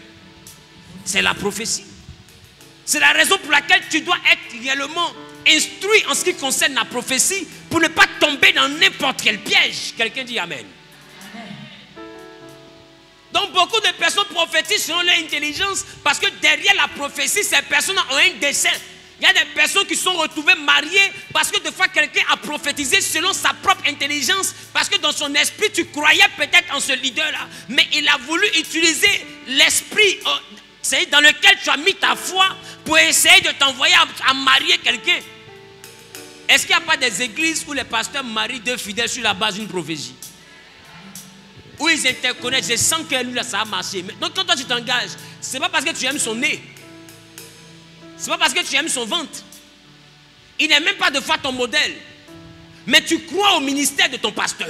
C'est la prophétie. C'est la raison pour laquelle tu dois être réellement instruit en ce qui concerne la prophétie pour ne pas tomber dans n'importe quel piège. Quelqu'un dit Amen. Amen. Donc beaucoup de personnes prophétisent selon leur intelligence parce que derrière la prophétie, ces personnes ont un dessein. Il y a des personnes qui sont retrouvées mariées parce que des fois quelqu'un a prophétisé selon sa propre intelligence parce que dans son esprit tu croyais peut-être en ce leader-là, mais il a voulu utiliser l'esprit dans lequel tu as mis ta foi pour essayer de t'envoyer à marier quelqu'un. Est-ce qu'il n'y a pas des églises où les pasteurs marient deux fidèles sur la base d'une prophétie? Où ils interconnectent, je sens que lui là ça a marché. Donc quand toi tu t'engages, ce n'est pas parce que tu aimes son nez. Ce n'est pas parce que tu aimes son ventre. Il n'est même pas de foi ton modèle. Mais tu crois au ministère de ton pasteur.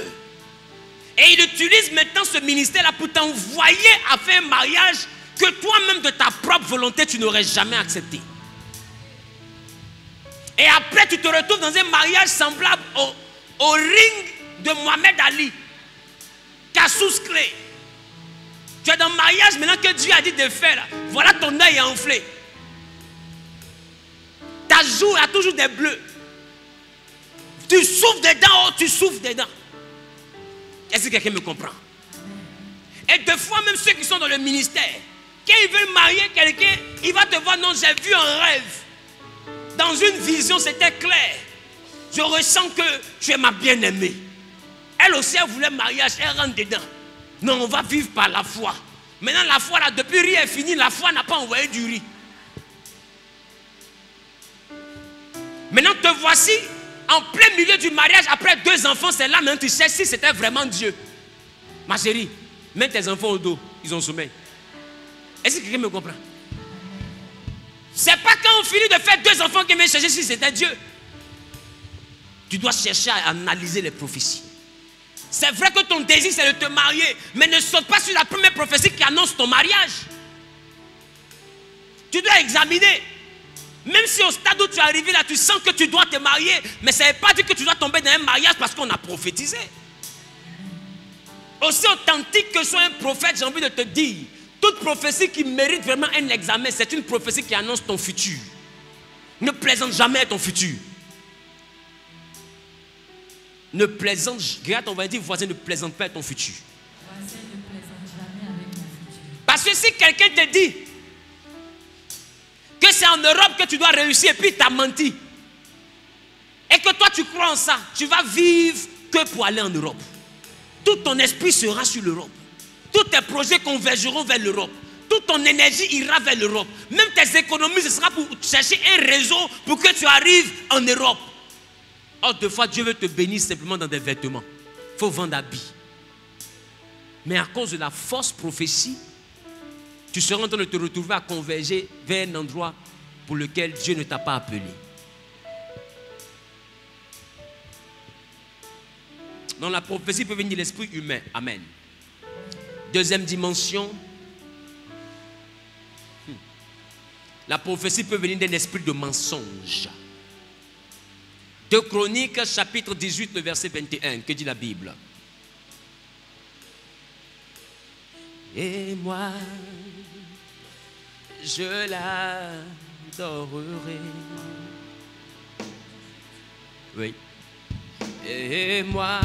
Et il utilise maintenant ce ministère-là pour t'envoyer à faire un mariage que toi-même de ta propre volonté tu n'aurais jamais accepté. Et après tu te retrouves dans un mariage semblable au ring de Mohamed Ali. casus clé. Tu es dans le mariage maintenant que Dieu a dit de faire. Voilà, ton œil est enflé. Ta joue a toujours des bleus. Tu souffles dedans, oh, tu souffles dedans. Est-ce que quelqu'un me comprend? Et des fois, même ceux qui sont dans le ministère, quand ils veulent marier quelqu'un, il va te voir, non, j'ai vu un rêve. Dans une vision, c'était clair. Je ressens que tu es ma bien-aimée. Elle aussi, elle voulait mariage, elle rentre dedans. Non, on va vivre par la foi. Maintenant, la foi, là, depuis riz est fini, la foi n'a pas envoyé du riz. Maintenant, te voici en plein milieu du mariage, après 2 enfants, c'est là maintenant tu sais si c'était vraiment Dieu. Ma chérie, mets tes enfants au dos, ils ont sommeil. Est-ce que quelqu'un me comprend? C'est pas quand on finit de faire 2 enfants qu'il vient chercher si c'était Dieu. Tu dois chercher à analyser les prophéties. C'est vrai que ton désir c'est de te marier, mais ne saute pas sur la première prophétie qui annonce ton mariage. Tu dois examiner. Même si au stade où tu es arrivé là, tu sens que tu dois te marier, mais ça ne veut pas dire que tu dois tomber dans un mariage parce qu'on a prophétisé. Aussi authentique que soit un prophète, j'ai envie de te dire, toute prophétie qui mérite vraiment un examen, c'est une prophétie qui annonce ton futur. Ne plaisante jamais à ton futur. Ne plaisante, regarde, on va dire, voisin, ne plaisante pas à ton futur. Voisin, ne plaisante jamais avec mon futur. Parce que si quelqu'un te dit que c'est en Europe que tu dois réussir et puis tu as menti, et que toi tu crois en ça, tu vas vivre que pour aller en Europe. Tout ton esprit sera sur l'Europe. Tous tes projets convergeront vers l'Europe. Toute ton énergie ira vers l'Europe. Même tes économies, ce sera pour chercher un réseau pour que tu arrives en Europe. Or, des fois, Dieu veut te bénir simplement dans des vêtements. Il faut vendre habits. Mais à cause de la fausse prophétie, tu seras en train de te retrouver à converger vers un endroit pour lequel Dieu ne t'a pas appelé. Dans la prophétie peut venir l'esprit humain. Amen. Deuxième dimension. La prophétie peut venir d'un esprit de mensonge. 2 Chroniques, chapitre 18, le verset 21. Que dit la Bible? Et moi, je l'adorerai. Oui. Et moi,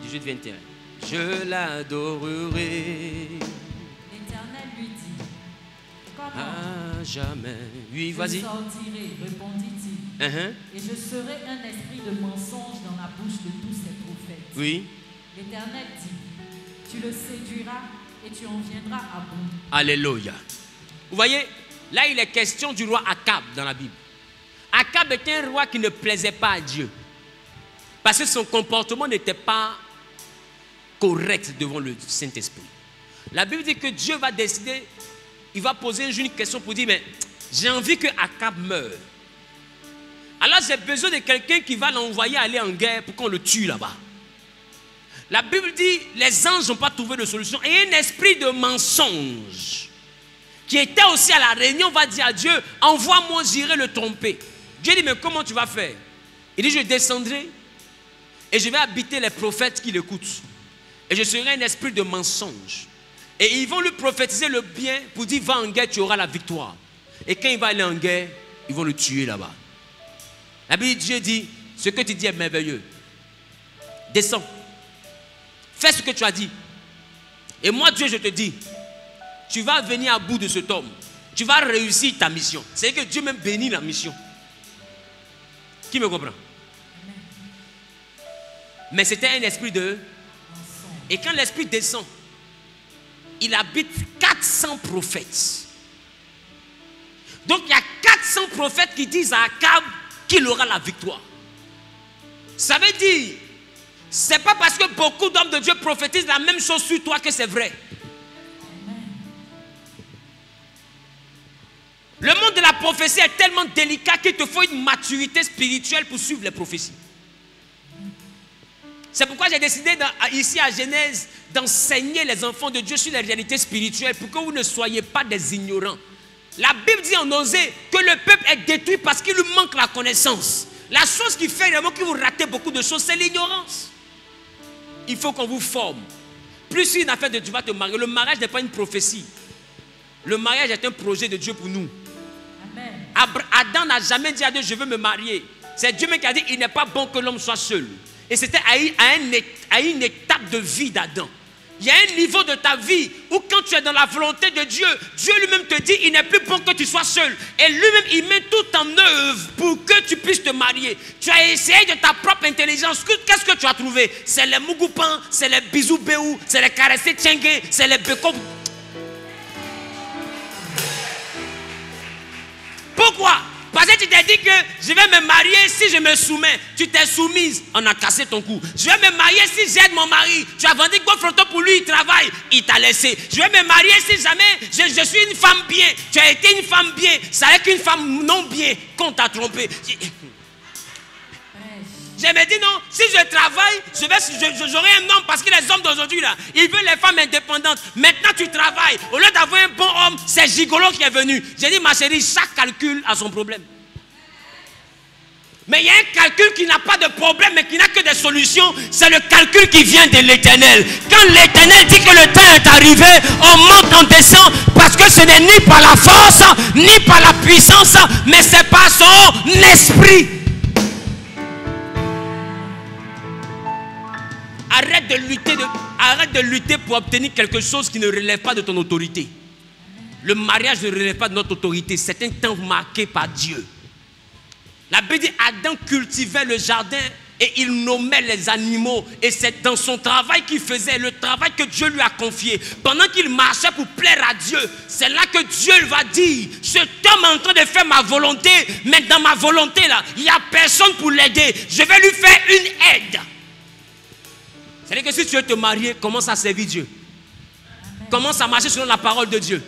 18, 21. Je l'adorerai. L'Éternel lui dit, comment à jamais. Oui, vas-y. Je sortirai, répondit-il, et je serai un esprit de mensonge dans la bouche de tous ces prophètes. Oui. L'Éternel dit, tu le séduiras et tu en viendras à bout. Alléluia. Vous voyez, là il est question du roi Akab dans la Bible. Akab était un roi qui ne plaisait pas à Dieu. Parce que son comportement n'était pas correct devant le Saint-Esprit. La Bible dit que Dieu va décider, il va poser une question pour dire, mais j'ai envie que Akab meure. Alors j'ai besoin de quelqu'un qui va l'envoyer aller en guerre pour qu'on le tue là-bas. La Bible dit, les anges n'ont pas trouvé de solution. Et un esprit de mensonge qui était aussi à la réunion va dire à Dieu, envoie-moi, j'irai le tromper. Dieu dit, mais comment tu vas faire? Il dit, je descendrai et je vais habiter les prophètes qui l'écoutent. Et je serai un esprit de mensonge. Et ils vont lui prophétiser le bien pour dire, va en guerre, tu auras la victoire. Et quand il va aller en guerre, ils vont le tuer là-bas. La Bible, Dieu dit, ce que tu dis est merveilleux. Descends. Fais ce que tu as dit. Et moi, Dieu, je te dis, tu vas venir à bout de cet homme. Tu vas réussir ta mission. C'est que Dieu même bénit la mission. Qui me comprend? Mais c'était un esprit de... Et quand l'esprit descend, il habite 400 prophètes. Donc il y a 400 prophètes qui disent à Akab qu'il aura la victoire. Ça veut dire, c'est pas parce que beaucoup d'hommes de Dieu prophétisent la même chose sur toi que c'est vrai. Le monde de la prophétie est tellement délicat qu'il te faut une maturité spirituelle pour suivre les prophéties. C'est pourquoi j'ai décidé ici à Genèse d'enseigner les enfants de Dieu sur les réalités spirituelles pour que vous ne soyez pas des ignorants. La Bible dit en Osée que le peuple est détruit parce qu'il lui manque la connaissance. La chose qui fait vraiment que vous ratez beaucoup de choses, c'est l'ignorance. il faut qu'on vous forme. Plus c'est une affaire de tu vas te marier. Le mariage n'est pas une prophétie. Le mariage est un projet de Dieu pour nous. Amen. Adam n'a jamais dit à Dieu, je veux me marier. C'est Dieu même qui a dit, il n'est pas bon que l'homme soit seul. Et c'était à une étape de vie d'Adam. Il y a un niveau de ta vie où quand tu es dans la volonté de Dieu, Dieu lui-même te dit, il n'est plus bon que tu sois seul. Et lui-même, il met tout en œuvre pour que tu puisses te marier. Tu as essayé de ta propre intelligence. Qu'est-ce que tu as trouvé? C'est les mougoupans, c'est les bisous béou, c'est les caresser tchengue, c'est les bécos. Pourquoi? Parce que tu t'es dit que je vais me marier si je me soumets. Tu t'es soumise, on a cassé ton cou. Je vais me marier si j'aide mon mari. Tu as vendu quoi photo pour lui, il travaille, il t'a laissé. Je vais me marier si jamais je suis une femme bien. Tu as été une femme bien. Ça n'est qu'une femme non bien qu'on t'a trompé. Je me dis non, si je travaille, j'aurai un homme parce que les hommes d'aujourd'hui là, ils veulent les femmes indépendantes. Maintenant tu travailles, au lieu d'avoir un bon homme, c'est gigolo qui est venu. J'ai dit ma chérie, chaque calcul a son problème. Mais il y a un calcul qui n'a pas de problème mais qui n'a que des solutions. C'est le calcul qui vient de l'Éternel. Quand l'Éternel dit que le temps est arrivé, on monte, on descend parce que ce n'est ni par la force, ni par la puissance, mais c'est par son esprit. Arrête de lutter pour obtenir quelque chose qui ne relève pas de ton autorité. Le mariage ne relève pas de notre autorité. C'est un temps marqué par Dieu. La Bible dit Adam cultivait le jardin et il nommait les animaux. Et c'est dans son travail qu'il faisait, le travail que Dieu lui a confié. Pendant qu'il marchait pour plaire à Dieu, c'est là que Dieu va dire, cet homme est en train de faire ma volonté, mais dans ma volonté là, il n'y a personne pour l'aider. Je vais lui faire une aide. C'est-à-dire que si tu veux te marier, commence à servir Dieu. Commence à marcher selon la parole de Dieu.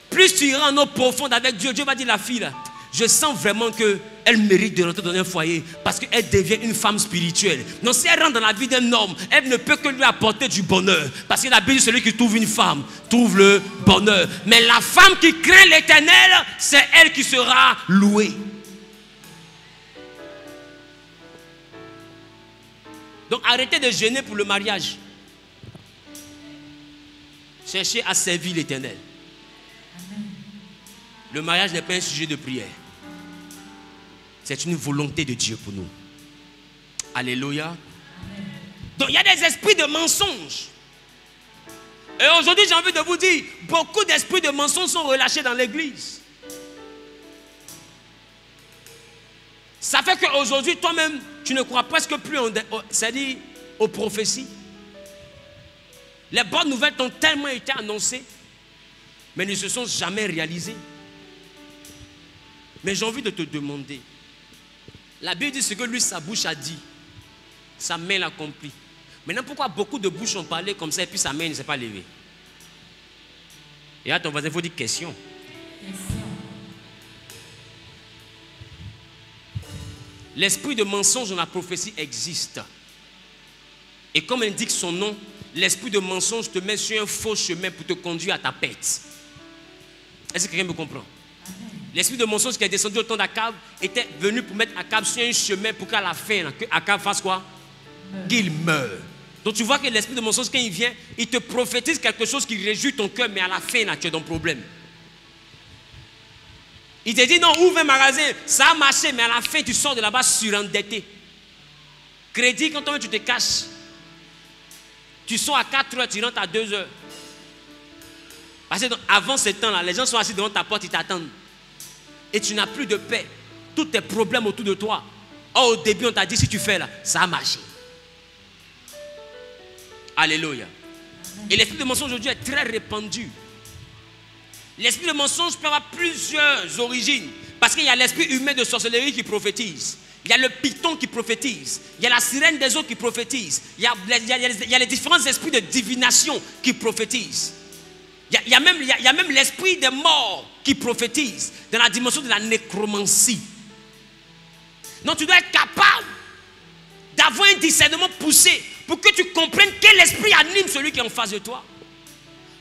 Plus tu iras en eau profonde avec Dieu, Dieu va dire la fille là, je sens vraiment qu'elle mérite de rentrer dans un foyer parce qu'elle devient une femme spirituelle. Donc si elle rentre dans la vie d'un homme, elle ne peut que lui apporter du bonheur. Parce que la Bible dit celui qui trouve une femme, trouve le bonheur. Mais la femme qui craint l'Éternel, c'est elle qui sera louée. Donc arrêtez de gêner pour le mariage. Cherchez à servir l'Éternel. Le mariage n'est pas un sujet de prière. C'est une volonté de Dieu pour nous. Alléluia. Donc il y a des esprits de mensonges. Et aujourd'hui j'ai envie de vous dire, beaucoup d'esprits de mensonges sont relâchés dans l'église. Ça fait qu'aujourd'hui toi-même, tu ne crois presque plus c'est-à-dire aux prophéties. Les bonnes nouvelles t'ont tellement été annoncées, mais ne se sont jamais réalisées. Mais j'ai envie de te demander, la Bible dit ce que lui, sa bouche a dit, sa main l'a accompli. Maintenant, pourquoi beaucoup de bouches ont parlé comme ça et puis sa main ne s'est pas levée? Et à ton voisin, il faut dire question. L'esprit de mensonge dans la prophétie existe. Et comme indique son nom, l'esprit de mensonge te met sur un faux chemin pour te conduire à ta perte. Est-ce que quelqu'un me comprend? L'esprit de mensonge qui est descendu au temps d'Akab était venu pour mettre Akab sur un chemin pour qu'à la fin, Akab fasse quoi? Qu'il meure. Donc tu vois que l'esprit de mensonge, quand il vient, il te prophétise quelque chose qui réjouit ton cœur, mais à la fin, là, tu es dans le problème. Il te dit non, ouvre un magasin, ça a marché, mais à la fin, tu sors de là-bas surendetté. Crédit, quand tu te caches, tu sors à 4 heures, tu rentres à 2 heures. Parce que avant ce temps-là, les gens sont assis devant ta porte, ils t'attendent. Et tu n'as plus de paix. Tous tes problèmes autour de toi. Or, au début, on t'a dit, si tu fais là, ça a marché. Alléluia. Et l'esprit de mensonge aujourd'hui est très répandu. L'esprit de mensonge peut avoir plusieurs origines. Parce qu'il y a l'esprit humain de sorcellerie qui prophétise. Il y a le python qui prophétise. Il y a la sirène des eaux qui prophétise. Il y a les différents esprits de divination qui prophétisent. Il y a même l'esprit des morts qui prophétise dans la dimension de la nécromancie. Donc tu dois être capable d'avoir un discernement poussé pour que tu comprennes quel esprit anime celui qui est en face de toi.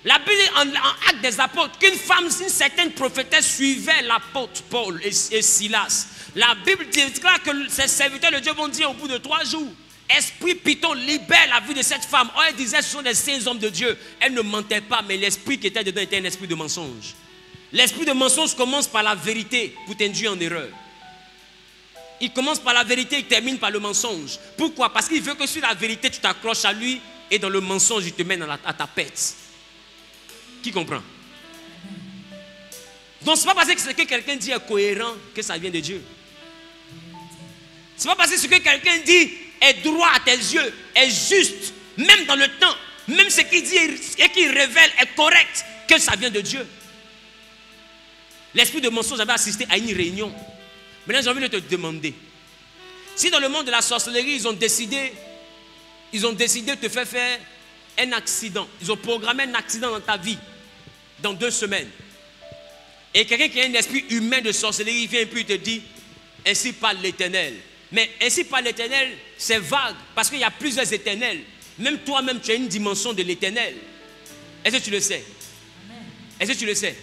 La Bible dit en Actes des Apôtres qu'une femme, une certaine prophétesse suivait l'apôtre Paul et Silas. La Bible déclare que ces serviteurs de Dieu vont dire au bout de 3 jours esprit Python libère la vie de cette femme. Oh, elle disait ce sont des saints hommes de Dieu. Elle ne mentait pas, mais l'esprit qui était dedans était un esprit de mensonge. L'esprit de mensonge commence par la vérité pour t'induire en erreur. Il commence par la vérité, il termine par le mensonge. Pourquoi? Parce qu'il veut que sur la vérité, tu t'accroches à lui et dans le mensonge, il te mène à ta pète. Qui comprend? Donc, ce n'est pas parce que ce que quelqu'un dit est cohérent que ça vient de Dieu. Ce n'est pas parce que ce que quelqu'un dit est droit à tes yeux, est juste, même dans le temps, même ce qu'il dit et qu'il révèle est correct, que ça vient de Dieu. L'esprit de mensonge avait assisté à une réunion. Maintenant, j'ai envie de te demander, si dans le monde de la sorcellerie, ils ont décidé de te faire un accident, ils ont programmé un accident dans ta vie, dans 2 semaines, et quelqu'un qui a un esprit humain de sorcellerie vient et puis te dit, ainsi parle l'Éternel. Mais ainsi parle l'Éternel, c'est vague, parce qu'il y a plusieurs éternels. Même toi-même, tu as une dimension de l'Éternel. Est-ce que tu le sais? Est-ce que tu le sais?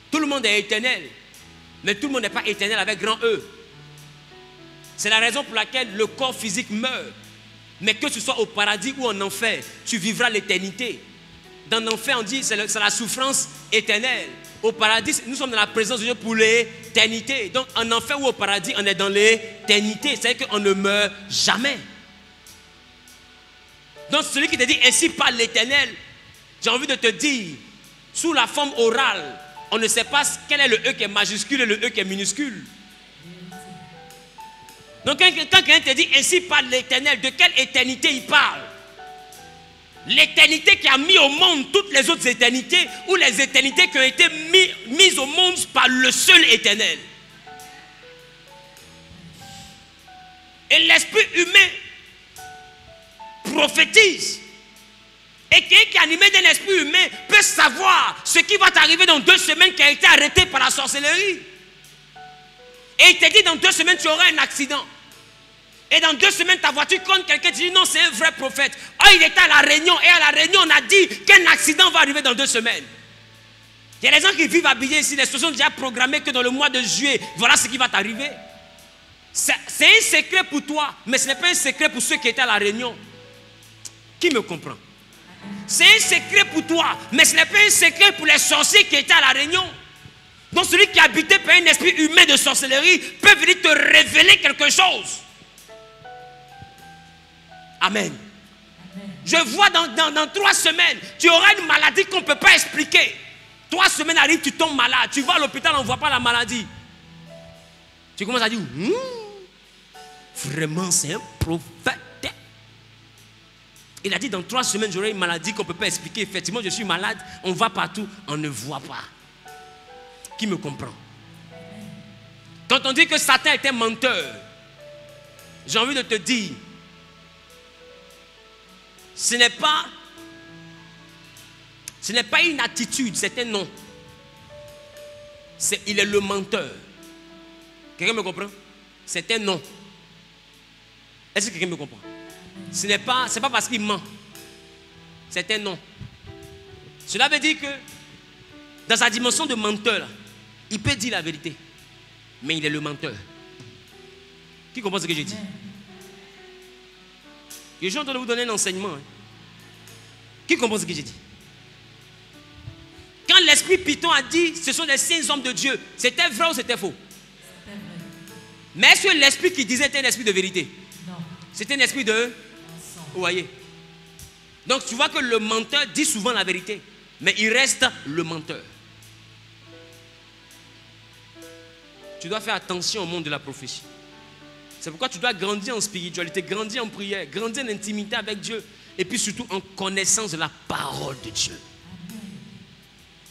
Tout le monde est éternel, mais tout le monde n'est pas éternel avec grand E. C'est la raison pour laquelle le corps physique meurt. Mais que tu sois au paradis ou en enfer, tu vivras l'éternité. Dans l'enfer, on dit c'est la souffrance éternelle. Au paradis, nous sommes dans la présence de Dieu pour l'éternité. Donc en enfer ou au paradis, on est dans l'éternité. C'est-à-dire qu'on ne meurt jamais. Donc celui qui te dit ainsi parle l'Éternel, j'ai envie de te dire, sous la forme orale, on ne sait pas quel est le E qui est majuscule et le E qui est minuscule. Donc quand quelqu'un te dit ainsi parle l'Éternel, de quelle éternité il parle? L'éternité qui a mis au monde toutes les autres éternités, ou les éternités qui ont été mises au monde par le seul Éternel. Et l'esprit humain prophétise. Et quelqu'un qui est animé d'un esprit humain peut savoir ce qui va t'arriver dans 2 semaines, qui a été arrêté par la sorcellerie. Et il te dit dans 2 semaines tu auras un accident. Et dans 2 semaines ta voiture compte, quelqu'un te dit non, c'est un vrai prophète. Oh, il était à la réunion, et à la réunion on a dit qu'un accident va arriver dans 2 semaines. Il y a des gens qui vivent habillés ici, les choses sont déjà programmées que dans le mois de juillet, voilà ce qui va t'arriver. C'est un secret pour toi, mais ce n'est pas un secret pour ceux qui étaient à la réunion. Qui me comprend? C'est un secret pour toi, mais ce n'est pas un secret pour les sorciers qui étaient à la réunion. Donc celui qui est habité par un esprit humain de sorcellerie peut venir te révéler quelque chose. Amen. Je vois dans 3 semaines, tu auras une maladie qu'on ne peut pas expliquer. 3 semaines arrivent, tu tombes malade. Tu vas à l'hôpital, on ne voit pas la maladie. Tu commences à dire, vraiment c'est un prophète. Il a dit dans 3 semaines, j'aurai une maladie qu'on ne peut pas expliquer. Effectivement, je suis malade, on va partout, on ne voit pas. Qui me comprend? Quand on dit que Satan est un menteur, j'ai envie de te dire, ce n'est pas une attitude, c'est un nom. Il est le menteur. Quelqu'un me comprend? C'est un nom. Est-ce que quelqu'un me comprend? Ce n'est pas parce qu'il ment. C'est un nom. Cela veut dire que dans sa dimension de menteur, là, il peut dire la vérité, mais il est le menteur. Qui comprend ce que je dis? Je suis en train de vous donner un enseignement. Qui comprend ce que j'ai dit? Quand l'esprit Python a dit ce sont des saints hommes de Dieu, c'était vrai ou c'était faux? C'était vrai. Mais est-ce que l'esprit qui disait était un esprit de vérité? Non. C'était un esprit de... Vous voyez? Donc tu vois que le menteur dit souvent la vérité, mais il reste le menteur. Tu dois faire attention au monde de la prophétie. C'est pourquoi tu dois grandir en spiritualité, grandir en prière, grandir en intimité avec Dieu, et puis surtout en connaissance de la parole de Dieu.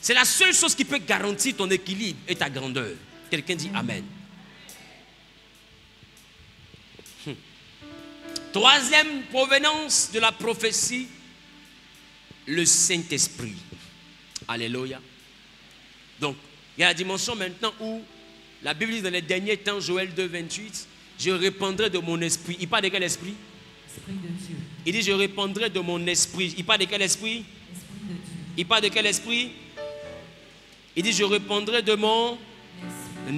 C'est la seule chose qui peut garantir ton équilibre et ta grandeur. Quelqu'un dit Amen. Troisième provenance de la prophétie, le Saint-Esprit. Alléluia. Donc, il y a la dimension maintenant où la Bible dit dans les derniers temps, Joël 2, 28, je répandrai de mon esprit. Il parle de quel esprit? Esprit de Dieu. Il dit je répandrai de mon esprit. Il parle de quel esprit? Esprit de Dieu. Il parle de quel esprit? Il dit je répandrai de mon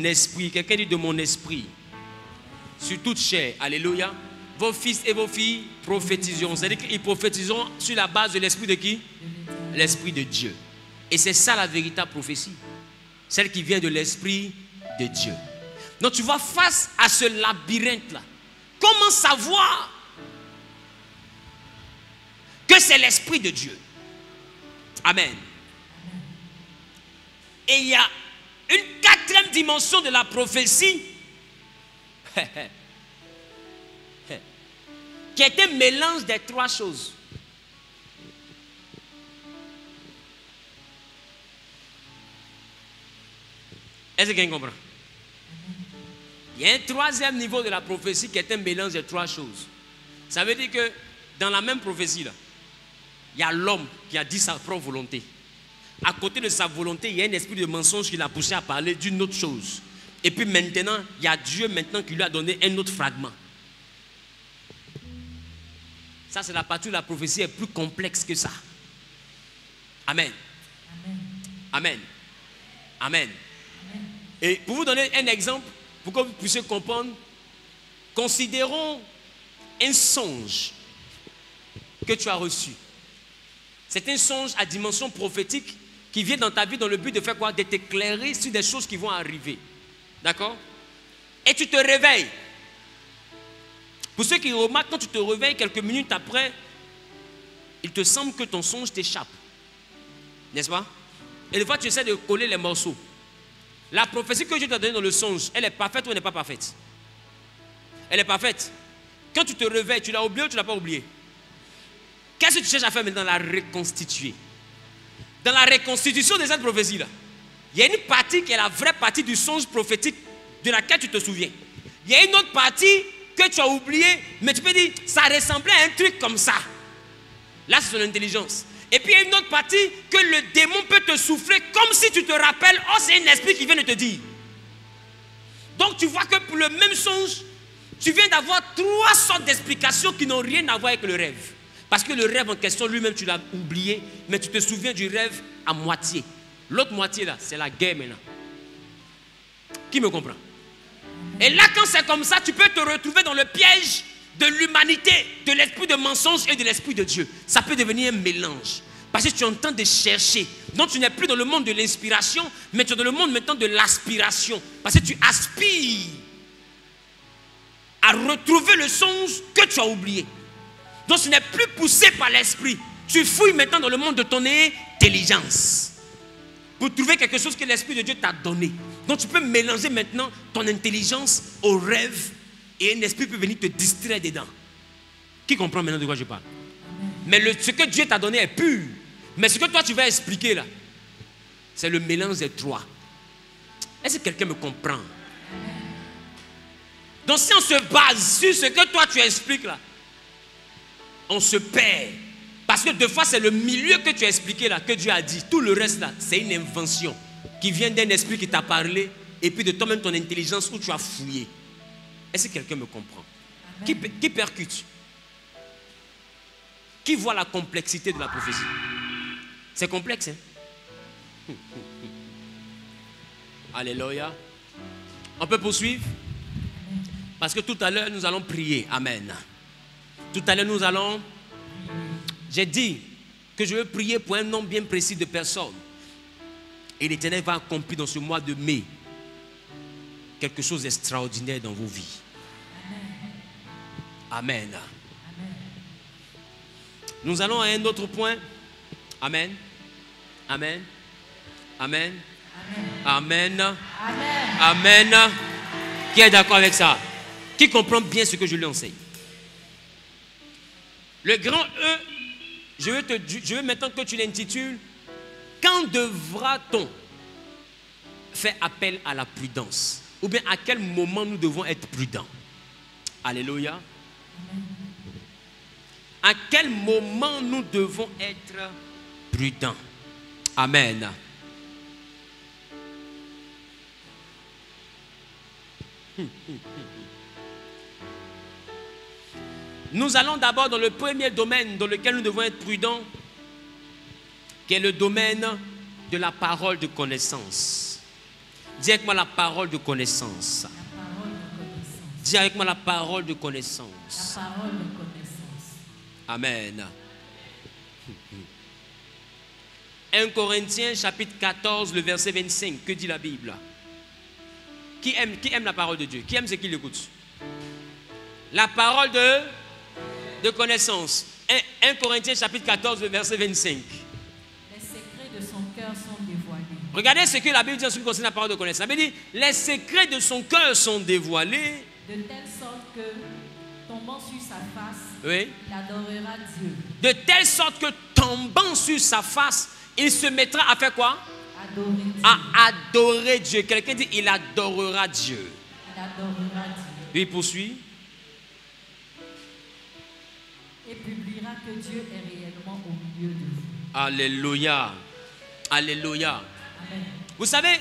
esprit. Quelqu'un dit de mon esprit. Sur toute chair. Alléluia. vos fils et vos filles prophétiseront. C'est-à-dire qu'ils prophétiseront sur la base de l'esprit de qui? L'esprit de Dieu. Et c'est ça la véritable prophétie. Celle qui vient de l'esprit de Dieu. Donc tu vois, face à ce labyrinthe-là, comment savoir que c'est l'esprit de Dieu? Amen. Et il y a une quatrième dimension de la prophétie qui est un mélange des trois choses. Est-ce que quelqu'un comprend? Il y a un troisième niveau de la prophétie qui est un mélange des trois choses. Ça veut dire que dans la même prophétie, là, il y a l'homme qui a dit sa propre volonté. À côté de sa volonté, il y a un esprit de mensonge qui l'a poussé à parler d'une autre chose. Et puis maintenant, il y a Dieu maintenant qui lui a donné un autre fragment. Ça, c'est la partie où la prophétie est plus complexe que ça. Amen. Amen. Amen. Et pour vous donner un exemple, pour que vous puissiez comprendre, considérons un songe que tu as reçu. C'est un songe à dimension prophétique qui vient dans ta vie dans le but de faire quoi? De t'éclairer sur des choses qui vont arriver. D'accord? Et tu te réveilles. Pour ceux qui remarquent, quand tu te réveilles quelques minutes après, il te semble que ton songe t'échappe. N'est-ce pas? Et des fois, tu essaies de coller les morceaux. La prophétie que Dieu t'a donnée dans le songe, elle est parfaite ou elle n'est pas parfaite? Elle est parfaite. Quand tu te réveilles, tu l'as oublié ou tu ne l'as pas oublié? Qu'est-ce que tu cherches à faire maintenant? La reconstituer. Dans la reconstitution de cette prophétie-là, il y a une partie qui est la vraie partie du songe prophétique de laquelle tu te souviens. Il y a une autre partie que tu as oubliée, mais tu peux dire, ça ressemblait à un truc comme ça. Là, c'est son intelligence. Et puis, il y a une autre partie que le démon peut te souffler comme si tu te rappelles, oh, c'est un esprit qui vient de te dire. Donc, tu vois que pour le même songe, tu viens d'avoir trois sortes d'explications qui n'ont rien à voir avec le rêve. Parce que le rêve en question, lui-même, tu l'as oublié, mais tu te souviens du rêve à moitié. L'autre moitié, là, c'est la guerre maintenant. Qui me comprend? Et là, quand c'est comme ça, tu peux te retrouver dans le piège de l'humanité, de l'esprit de mensonge et de l'esprit de Dieu. Ça peut devenir un mélange. Parce que tu es en train de chercher. Donc tu n'es plus dans le monde de l'inspiration, mais tu es dans le monde maintenant de l'aspiration. Parce que tu aspires à retrouver le songe que tu as oublié. Donc ce n'est plus poussé par l'esprit. Tu fouilles maintenant dans le monde de ton intelligence pour trouver quelque chose que l'esprit de Dieu t'a donné. Donc tu peux mélanger maintenant ton intelligence au rêve et un esprit peut venir te distraire dedans. Qui comprend maintenant de quoi je parle? Mais ce que Dieu t'a donné est pur. Mais ce que toi tu vas expliquer là, c'est le mélange des trois. Est-ce que quelqu'un me comprend? Donc si on se base sur ce que toi tu expliques là, on se perd. Parce que deux fois c'est le milieu que tu as expliqué là, que Dieu a dit. Tout le reste là, c'est une invention qui vient d'un esprit qui t'a parlé et puis de toi-même ton intelligence où tu as fouillé. Est-ce que quelqu'un me comprend? Qui percute? Qui voit la complexité de la prophétie? C'est complexe, hein? Alléluia. On peut poursuivre? Parce que tout à l'heure, nous allons prier. Amen. Tout à l'heure, nous allons... J'ai dit que je veux prier pour un nombre bien précis de personnes. Et l'Éternel va accomplir dans ce mois de mai quelque chose d'extraordinaire dans vos vies. Amen. Amen. Nous allons à un autre point. Amen. Amen. Amen. Amen. Amen. Amen. Amen. Qui est d'accord avec ça? Qui comprend bien ce que je lui enseigne? Le grand E, je veux maintenant que tu l'intitules. Quand devra-t-on faire appel à la prudence? Ou bien à quel moment nous devons être prudents? Alléluia. À quel moment nous devons être prudents? Amen. Nous allons d'abord dans le premier domaine dans lequel nous devons être prudents, qui est le domaine de la parole de connaissance. Dis avec moi la parole de connaissance. Dis avec moi la parole de connaissance. La parole de connaissance. Amen. 1 Corinthiens chapitre 14, le verset 25. Que dit la Bible? Qui aime la parole de Dieu? Qui aime ce qu'il écoute? La parole de connaissance. 1 Corinthiens chapitre 14, le verset 25. Les secrets de son cœur sont dévoilés. Regardez ce que la Bible dit en ce qui concerne la parole de connaissance. La Bible dit, les secrets de son cœur sont dévoilés. De telle sorte que, tombant sur sa face, Oui. il adorera Dieu. De telle sorte que tombant sur sa face, il se mettra à faire quoi? Adorer Dieu. À adorer Dieu. Quelqu'un dit, il adorera Dieu. Il adorera Dieu. Puis il poursuit. Et publiera que Dieu est réellement au milieu de vous. Alléluia. Alléluia. Amen. Vous savez,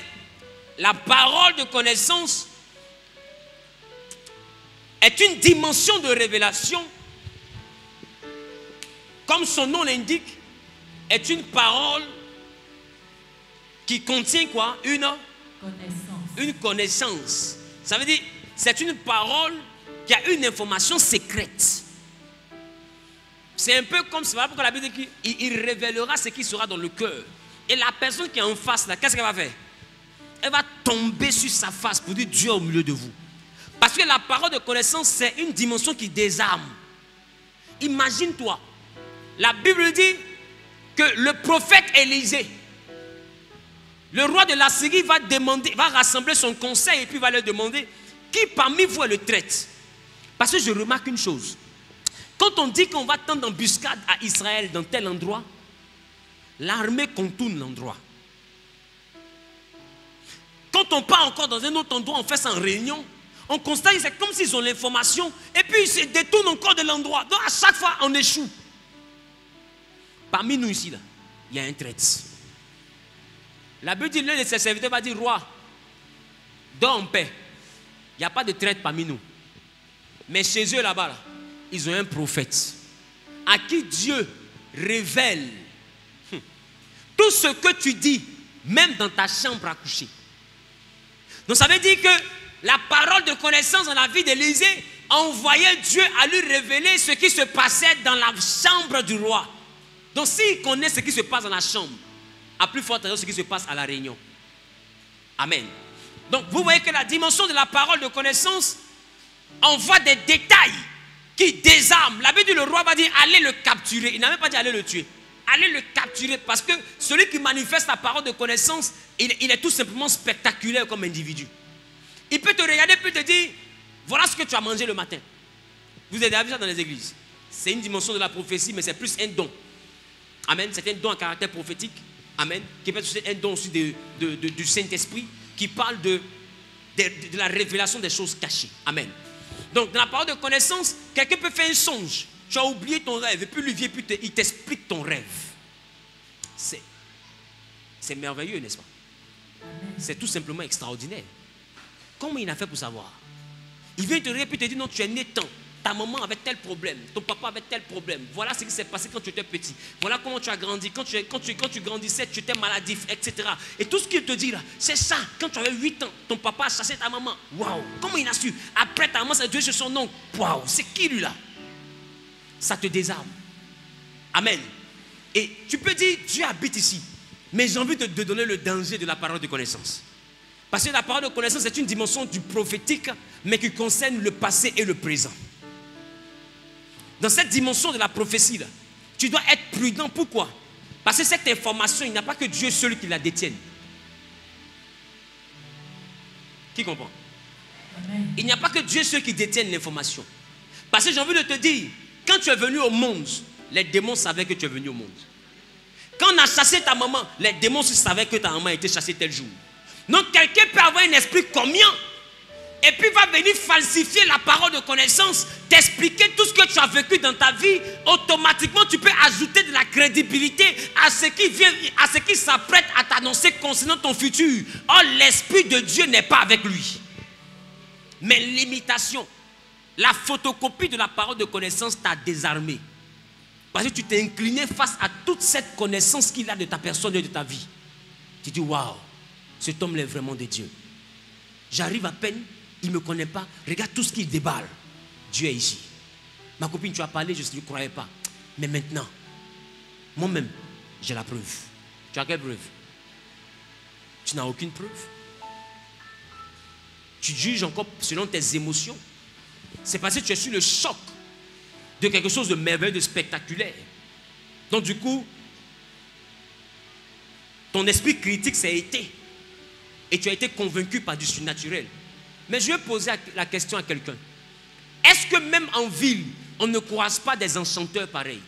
la parole de connaissance est une dimension de révélation. Comme son nom l'indique, est une parole qui contient quoi? Une connaissance. Ça veut dire, c'est une parole qui a une information secrète. C'est un peu comme, c'est pourquoi la Bible dit qu'il révélera ce qui sera dans le cœur. Et la personne qui est en face là, qu'est-ce qu'elle va faire? Elle va tomber sur sa face pour dire Dieu au milieu de vous. Parce que la parole de connaissance, c'est une dimension qui désarme. Imagine-toi, la Bible dit que le prophète Élisée, le roi de la Syrie va rassembler son conseil et puis va leur demander qui parmi vous est le traître. Parce que je remarque une chose. Quand on dit qu'on va tendre embuscade à Israël dans tel endroit, l'armée contourne l'endroit. Quand on part encore dans un autre endroit, on fait ça en réunion, on constate que c'est comme s'ils ont l'information et puis ils se détournent encore de l'endroit. Donc à chaque fois, on échoue. Parmi nous ici, là, il y a un traître. La Bible dit, l'un de ses serviteurs va dire, roi, dors en paix. Il n'y a pas de traître parmi nous. Mais chez eux là-bas, là, ils ont un prophète à qui Dieu révèle tout ce que tu dis, même dans ta chambre à coucher. Donc ça veut dire que la parole de connaissance dans la vie d'Élisée envoyait Dieu à lui révéler ce qui se passait dans la chambre du roi. Donc s'il connaît ce qui se passe dans la chambre, à plus forte raison ce qui se passe à la réunion. Amen. Donc vous voyez que la dimension de la parole de connaissance envoie des détails qui désarment. La Bible dit, le roi va dire allez le capturer. Il n'a même pas dit allez le tuer. Allez le capturer parce que celui qui manifeste la parole de connaissance, il est tout simplement spectaculaire comme individu. Il peut te regarder et te dire voilà ce que tu as mangé le matin. Vous avez déjà vu ça dans les églises. C'est une dimension de la prophétie, mais c'est plus un don. Amen. C'est un don à caractère prophétique. Amen. Qui peut être un don aussi du Saint-Esprit qui parle de la révélation des choses cachées. Amen. Donc, dans la parole de connaissance, quelqu'un peut faire un songe. Tu as oublié ton rêve et puis lui vient, puis il t'explique ton rêve. C'est merveilleux, n'est-ce pas? C'est tout simplement extraordinaire. Comment il a fait pour savoir? Il vient te regarder et te dire non, tu es né tant. Ta maman avait tel problème, ton papa avait tel problème. Voilà ce qui s'est passé quand tu étais petit. Voilà comment tu as grandi. Quand tu grandissais, tu étais maladif, etc. Et tout ce qu'il te dit là, c'est ça. Quand tu avais 8 ans, ton papa a chassé ta maman. Waouh! Comment il a su? Après ta maman, ça a Dieu sur son nom. Waouh! C'est qui lui là? Ça te désarme. Amen. Et tu peux dire, Dieu habite ici. Mais j'ai envie de te donner le danger de la parole de connaissance. Parce que la parole de connaissance est une dimension du prophétique, mais qui concerne le passé et le présent. Dans cette dimension de la prophétie, là, tu dois être prudent. Pourquoi? Parce que cette information, il n'y a pas que Dieu seul qui la détienne. Qui comprend? Amen. Il n'y a pas que Dieu seul qui détienne l'information. Parce que j'ai envie de te dire, quand tu es venu au monde, les démons savaient que tu es venu au monde. Quand on a chassé ta maman, les démons aussi savaient que ta maman a été chassée tel jour. Donc quelqu'un peut avoir un esprit commun et puis va venir falsifier la parole de connaissance, t'expliquer tout ce que tu as vécu dans ta vie. Automatiquement tu peux ajouter de la crédibilité à ce qui vient, à ce qui s'apprête à t'annoncer concernant ton futur. Or l'esprit de Dieu n'est pas avec lui. Mais l'imitation, la photocopie de la parole de connaissance t'a désarmé. Parce que tu t'es incliné face à toute cette connaissance qu'il a de ta personne et de ta vie. Tu dis waouh, cet homme est vraiment de Dieu. J'arrive à peine, il ne me connaît pas. Regarde tout ce qu'il déballe. Dieu est ici. Ma copine, tu as parlé, je ne croyais pas. Mais maintenant, moi-même, j'ai la preuve. Tu as quelle preuve? Tu n'as aucune preuve. Tu juges encore selon tes émotions. C'est parce que tu es sur le choc de quelque chose de merveilleux, de spectaculaire. Donc du coup, ton esprit critique s'est été. Et tu as été convaincu par du surnaturel. Mais je vais poser la question à quelqu'un. Est-ce que même en ville, on ne croise pas des enchanteurs pareils?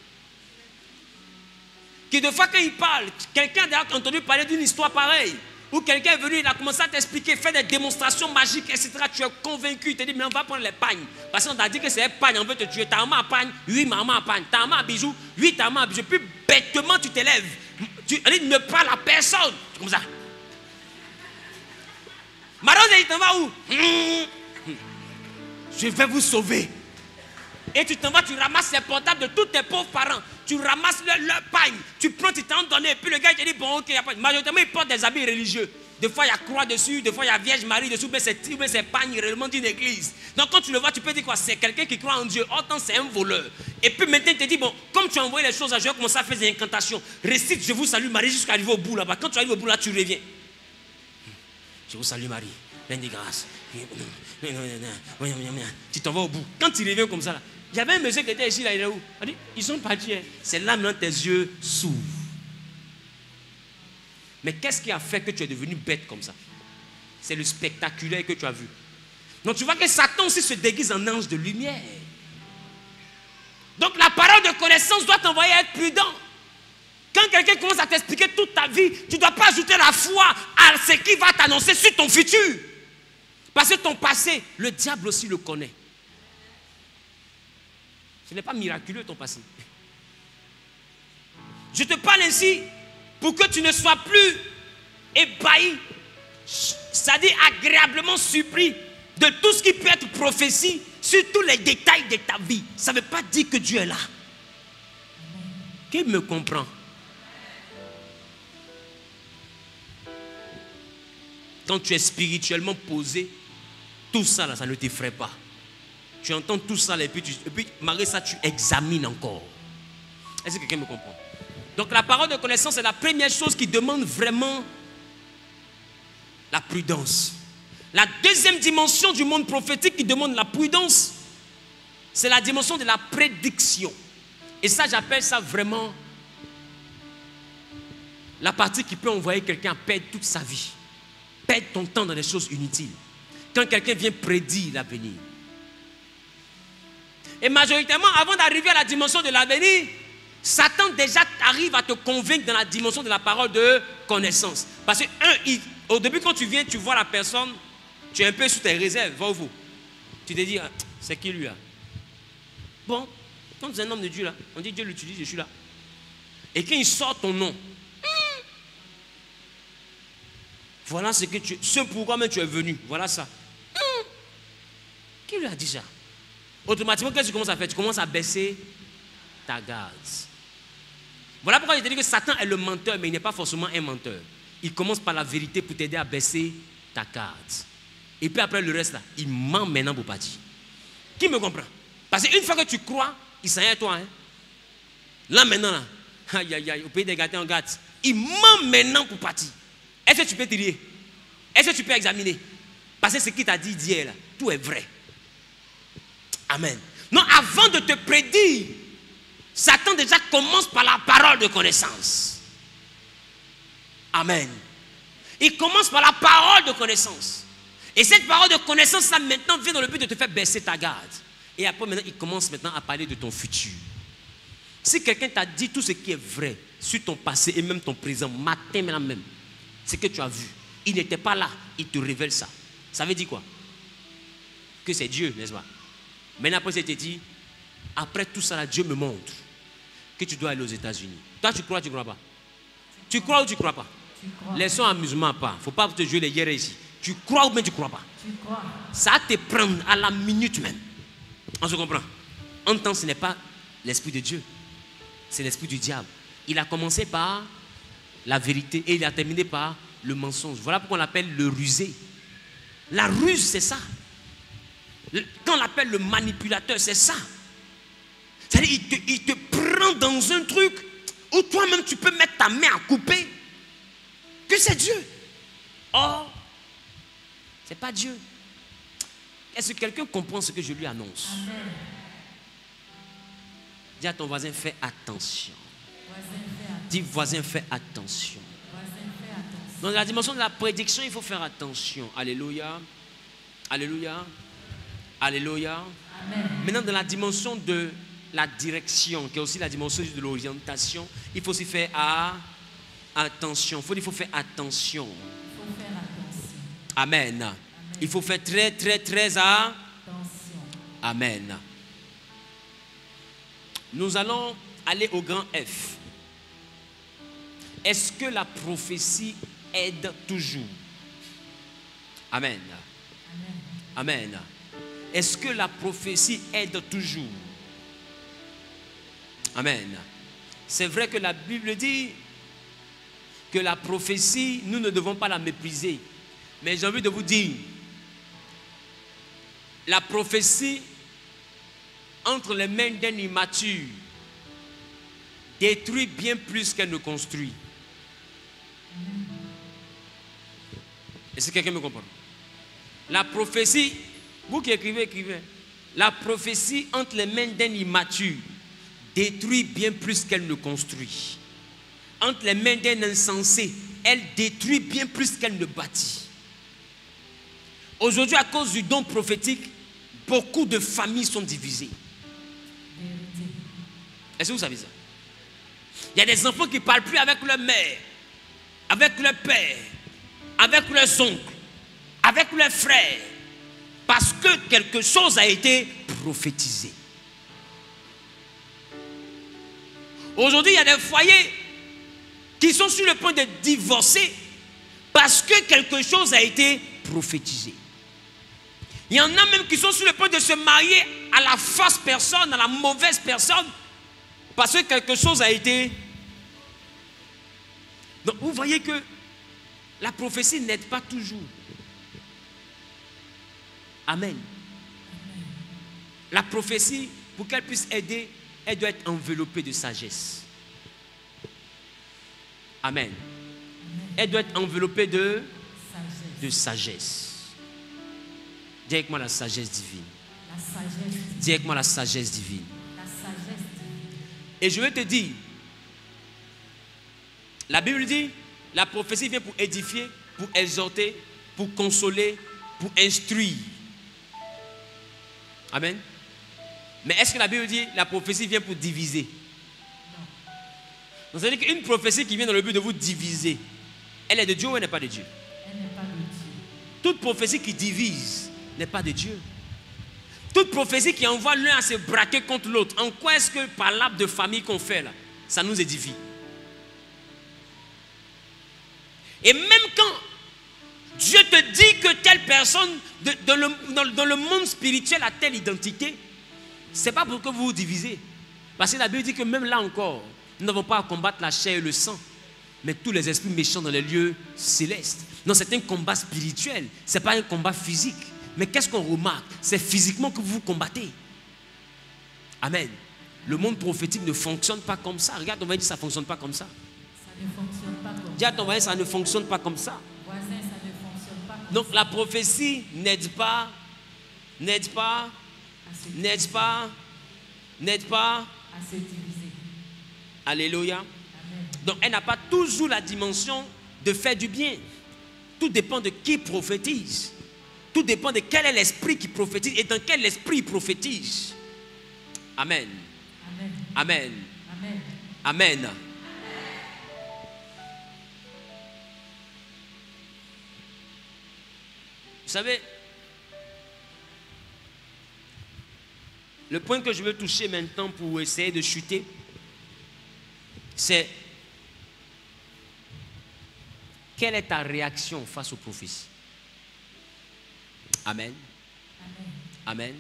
Qui de fois quand ils parlent, quelqu'un a entendu parler d'une histoire pareille. Ou quelqu'un est venu, il a commencé à t'expliquer, faire des démonstrations magiques, etc. Tu es convaincu, il te dit, mais on va prendre les pagnes. Parce qu'on t'a dit que c'est un pagne, on veut te tuer. Ta maman à pagne, oui, maman à pagne. Ta maman à bijoux, oui, ta maman à bijoux. Puis bêtement, tu t'élèves. Tu ne parles à personne. Comme ça. Marose, il t'en va où? Je vais vous sauver. Et tu t'en vas, tu ramasses les portables de tous tes pauvres parents. Tu ramasses leur pagne. Tu prends, tu t'en donnes. Et puis le gars, il te dit, bon, ok, il n'y a pas. Majoritairement, il porte des habits religieux. Des fois, il y a croix dessus. Des fois, il y a Vierge Marie dessus. Mais c'est pagne réellement d'une église. Donc, quand tu le vois, tu peux dire quoi? C'est quelqu'un qui croit en Dieu. Autant, c'est un voleur. Et puis maintenant, il te dit, bon, comme tu as envoyé les choses à Dieu, commence à faire des incantations. Récite, je vous salue Marie, jusqu'à arriver au bout là-bas. Quand tu arrives au bout là, tu reviens. Je vous salue Marie. Pleine de grâce. Tu t'en vas au bout. Quand tu reviens comme ça là. Il y avait un monsieur qui était ici, là, il est où? Il dit, ils sont partis. Hein. C'est là maintenant tes yeux s'ouvrent. Mais qu'est-ce qui a fait que tu es devenu bête comme ça? C'est le spectaculaire que tu as vu. Donc tu vois que Satan aussi se déguise en ange de lumière. Donc la parole de connaissance doit t'envoyer à être prudent. Quand quelqu'un commence à t'expliquer toute ta vie, tu ne dois pas ajouter la foi à ce qui va t'annoncer sur ton futur. Parce que ton passé, le diable aussi le connaît. Ce n'est pas miraculeux ton passé. Je te parle ainsi pour que tu ne sois plus ébahi, c'est-à-dire agréablement surpris de tout ce qui peut être prophétie sur tous les détails de ta vie. Ça ne veut pas dire que Dieu est là. Qui me comprend? Quand tu es spirituellement posé, tout ça là, ça ne t'effraie pas. Tu entends tout ça là, et puis malgré ça, tu examines encore. Est-ce que quelqu'un me comprend? Donc la parole de connaissance est la première chose qui demande vraiment la prudence. La deuxième dimension du monde prophétique qui demande la prudence, c'est la dimension de la prédiction. Et ça, j'appelle ça vraiment la partie qui peut envoyer quelqu'un à perdre toute sa vie. Perdre ton temps dans des choses inutiles. Quand quelqu'un vient prédire l'avenir. Et majoritairement, avant d'arriver à la dimension de l'avenir, Satan déjà arrive à te convaincre dans la dimension de la parole de connaissance. Parce que, au début, quand tu viens, tu vois la personne, tu es un peu sous tes réserves, va au vous. Tu te dis, c'est qui lui là? Bon, quand tu es un homme de Dieu là, on dit Dieu l'utilise, je suis là. Et quand il sort ton nom, voilà ce pourquoi même tu es venu, voilà ça. Qui lui a dit ça? Automatiquement, qu'est-ce que tu commences à faire? Tu commences à baisser ta garde. Voilà pourquoi je te dis que Satan est le menteur, mais il n'est pas forcément un menteur. Il commence par la vérité pour t'aider à baisser ta garde. Et puis après le reste là, il ment maintenant pour partir. Qui me comprend? Parce qu'une fois que tu crois, il s'en est à toi. Hein? Là maintenant, là, aïe aïe aïe, au pays des gâtés en gâte, il ment maintenant pour partir. Est-ce que tu peux te dire? Est-ce que tu peux examiner? Parce que ce qu'il t'a dit d'hier là, tout est vrai. Amen. Non, avant de te prédire, Satan déjà commence par la parole de connaissance. Amen. Il commence par la parole de connaissance. Et cette parole de connaissance, là, maintenant, vient dans le but de te faire baisser ta garde. Et après, maintenant, il commence maintenant à parler de ton futur. Si quelqu'un t'a dit tout ce qui est vrai sur ton passé et même ton présent, matin maintenant même, ce que tu as vu, il n'était pas là, il te révèle ça. Ça veut dire quoi? Que c'est Dieu, n'est-ce pas? Maintenant, après, c'était dit, après tout ça, là, Dieu me montre que tu dois aller aux États-Unis. Toi, tu crois ou tu ne crois pas? Tu crois ou tu ne crois pas? Laissons amusement à part. Il ne faut pas te jouer les guerres ici. Tu crois ou bien tu ne crois pas? Tu crois. Ça va te prendre à la minute même. On se comprend? En temps, ce n'est pas l'esprit de Dieu. C'est l'esprit du diable. Il a commencé par la vérité et il a terminé par le mensonge. Voilà pourquoi on l'appelle le rusé. La ruse, c'est ça. Quand on l'appelle le manipulateur, c'est ça. C'est-à-dire, il te prend dans un truc où toi-même tu peux mettre ta main à couper. Que c'est Dieu. Or, c'est pas Dieu. Est-ce que quelqu'un comprend ce que je lui annonce? Amen. Dis à ton voisin, fais attention. Voisin, fais attention. Dis voisin, fais attention. Voisin, fais attention. Dans la dimension de la prédiction, il faut faire attention. Alléluia. Alléluia. Alléluia. Amen. Maintenant, dans la dimension de la direction, qui est aussi la dimension de l'orientation, il faut aussi faire attention. Il faut faire attention. Il faut faire attention. Amen. Amen. Il faut faire très, très, très Attention. Amen. Nous allons aller au grand F. Est-ce que la prophétie aide toujours? Amen. Amen. Amen. Est-ce que la prophétie aide toujours? Amen. C'est vrai que la Bible dit que la prophétie, nous ne devons pas la mépriser. Mais j'ai envie de vous dire, la prophétie entre les mains d'un immature détruit bien plus qu'elle ne construit. Est-ce que quelqu'un me comprend? La prophétie, vous qui écrivez, écrivez. La prophétie entre les mains d'un immature détruit bien plus qu'elle ne construit. Entre les mains d'un insensé, elle détruit bien plus qu'elle ne bâtit. Aujourd'hui, à cause du don prophétique, beaucoup de familles sont divisées. Vérité. Est-ce que vous savez ça? Il y a des enfants qui ne parlent plus avec leur mère, avec leur père, avec leurs oncles, avec leurs frères, parce que quelque chose a été prophétisé. Aujourd'hui, il y a des foyers qui sont sur le point de divorcer parce que quelque chose a été prophétisé. Il y en a même qui sont sur le point de se marier à la fausse personne, à la mauvaise personne, parce que quelque chose a été... Donc vous voyez que la prophétie n'aide pas toujours. Amen. La prophétie, pour qu'elle puisse aider, elle doit être enveloppée de sagesse. Amen. Elle doit être enveloppée de sagesse. Dis avec moi la sagesse divine. La sagesse. Dis avec moi la sagesse divine. La sagesse divine. Et je vais te dire, la Bible dit, la prophétie vient pour édifier, pour exhorter, pour consoler, pour instruire. Amen. Mais est-ce que la Bible dit, la prophétie vient pour diviser? Non. Donc, ça veut dire qu'une prophétie qui vient dans le but de vous diviser, elle est de Dieu ou elle n'est pas de Dieu? Elle n'est pas de Dieu. Toute prophétie qui divise n'est pas de Dieu. Toute prophétie qui envoie l'un à se braquer contre l'autre, en quoi est-ce que par l'arbre de famille qu'on fait là, ça nous édifie? Et même quand Dieu te dit que telle personne dans le monde spirituel a telle identité, ce n'est pas pour que vous vous divisez. Parce que la Bible dit que même là encore, nous n'avons pas à combattre la chair et le sang, mais tous les esprits méchants dans les lieux célestes. Non, c'est un combat spirituel, ce n'est pas un combat physique. Mais qu'est-ce qu'on remarque? C'est physiquement que vous vous combattez. Amen. Le monde prophétique ne fonctionne pas comme ça. Regarde, on va dire ça ne fonctionne pas comme ça. Ça ne fonctionne pas comme ça. Dis à ton voisin, ça ne fonctionne pas comme ça. Voisin, ça ne fonctionne pas comme Donc ça. la prophétie n'aide pas À se diviser. Alléluia. Amen. Donc elle n'a pas toujours la dimension de faire du bien. Tout dépend de qui prophétise. Tout dépend de quel est l'esprit qui prophétise et dans quel esprit il prophétise. Amen. Amen. Amen. Amen. Amen. Vous savez, le point que je veux toucher maintenant pour essayer de chuter, c'est quelle est ta réaction face aux prophéties? Amen. Amen. Amen.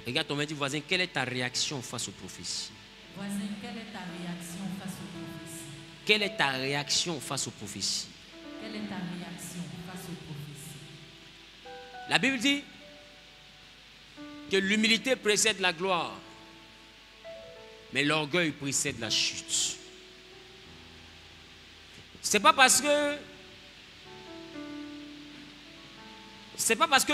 Regarde ton voisin, quelle est ta réaction face aux prophéties? Voisin, quelle est ta réaction face aux prophéties? Quelle est ta réaction face aux prophéties? Quelle est ta réaction face aux prophéties? La Bible dit que l'humilité précède la gloire, mais l'orgueil précède la chute. C'est pas parce que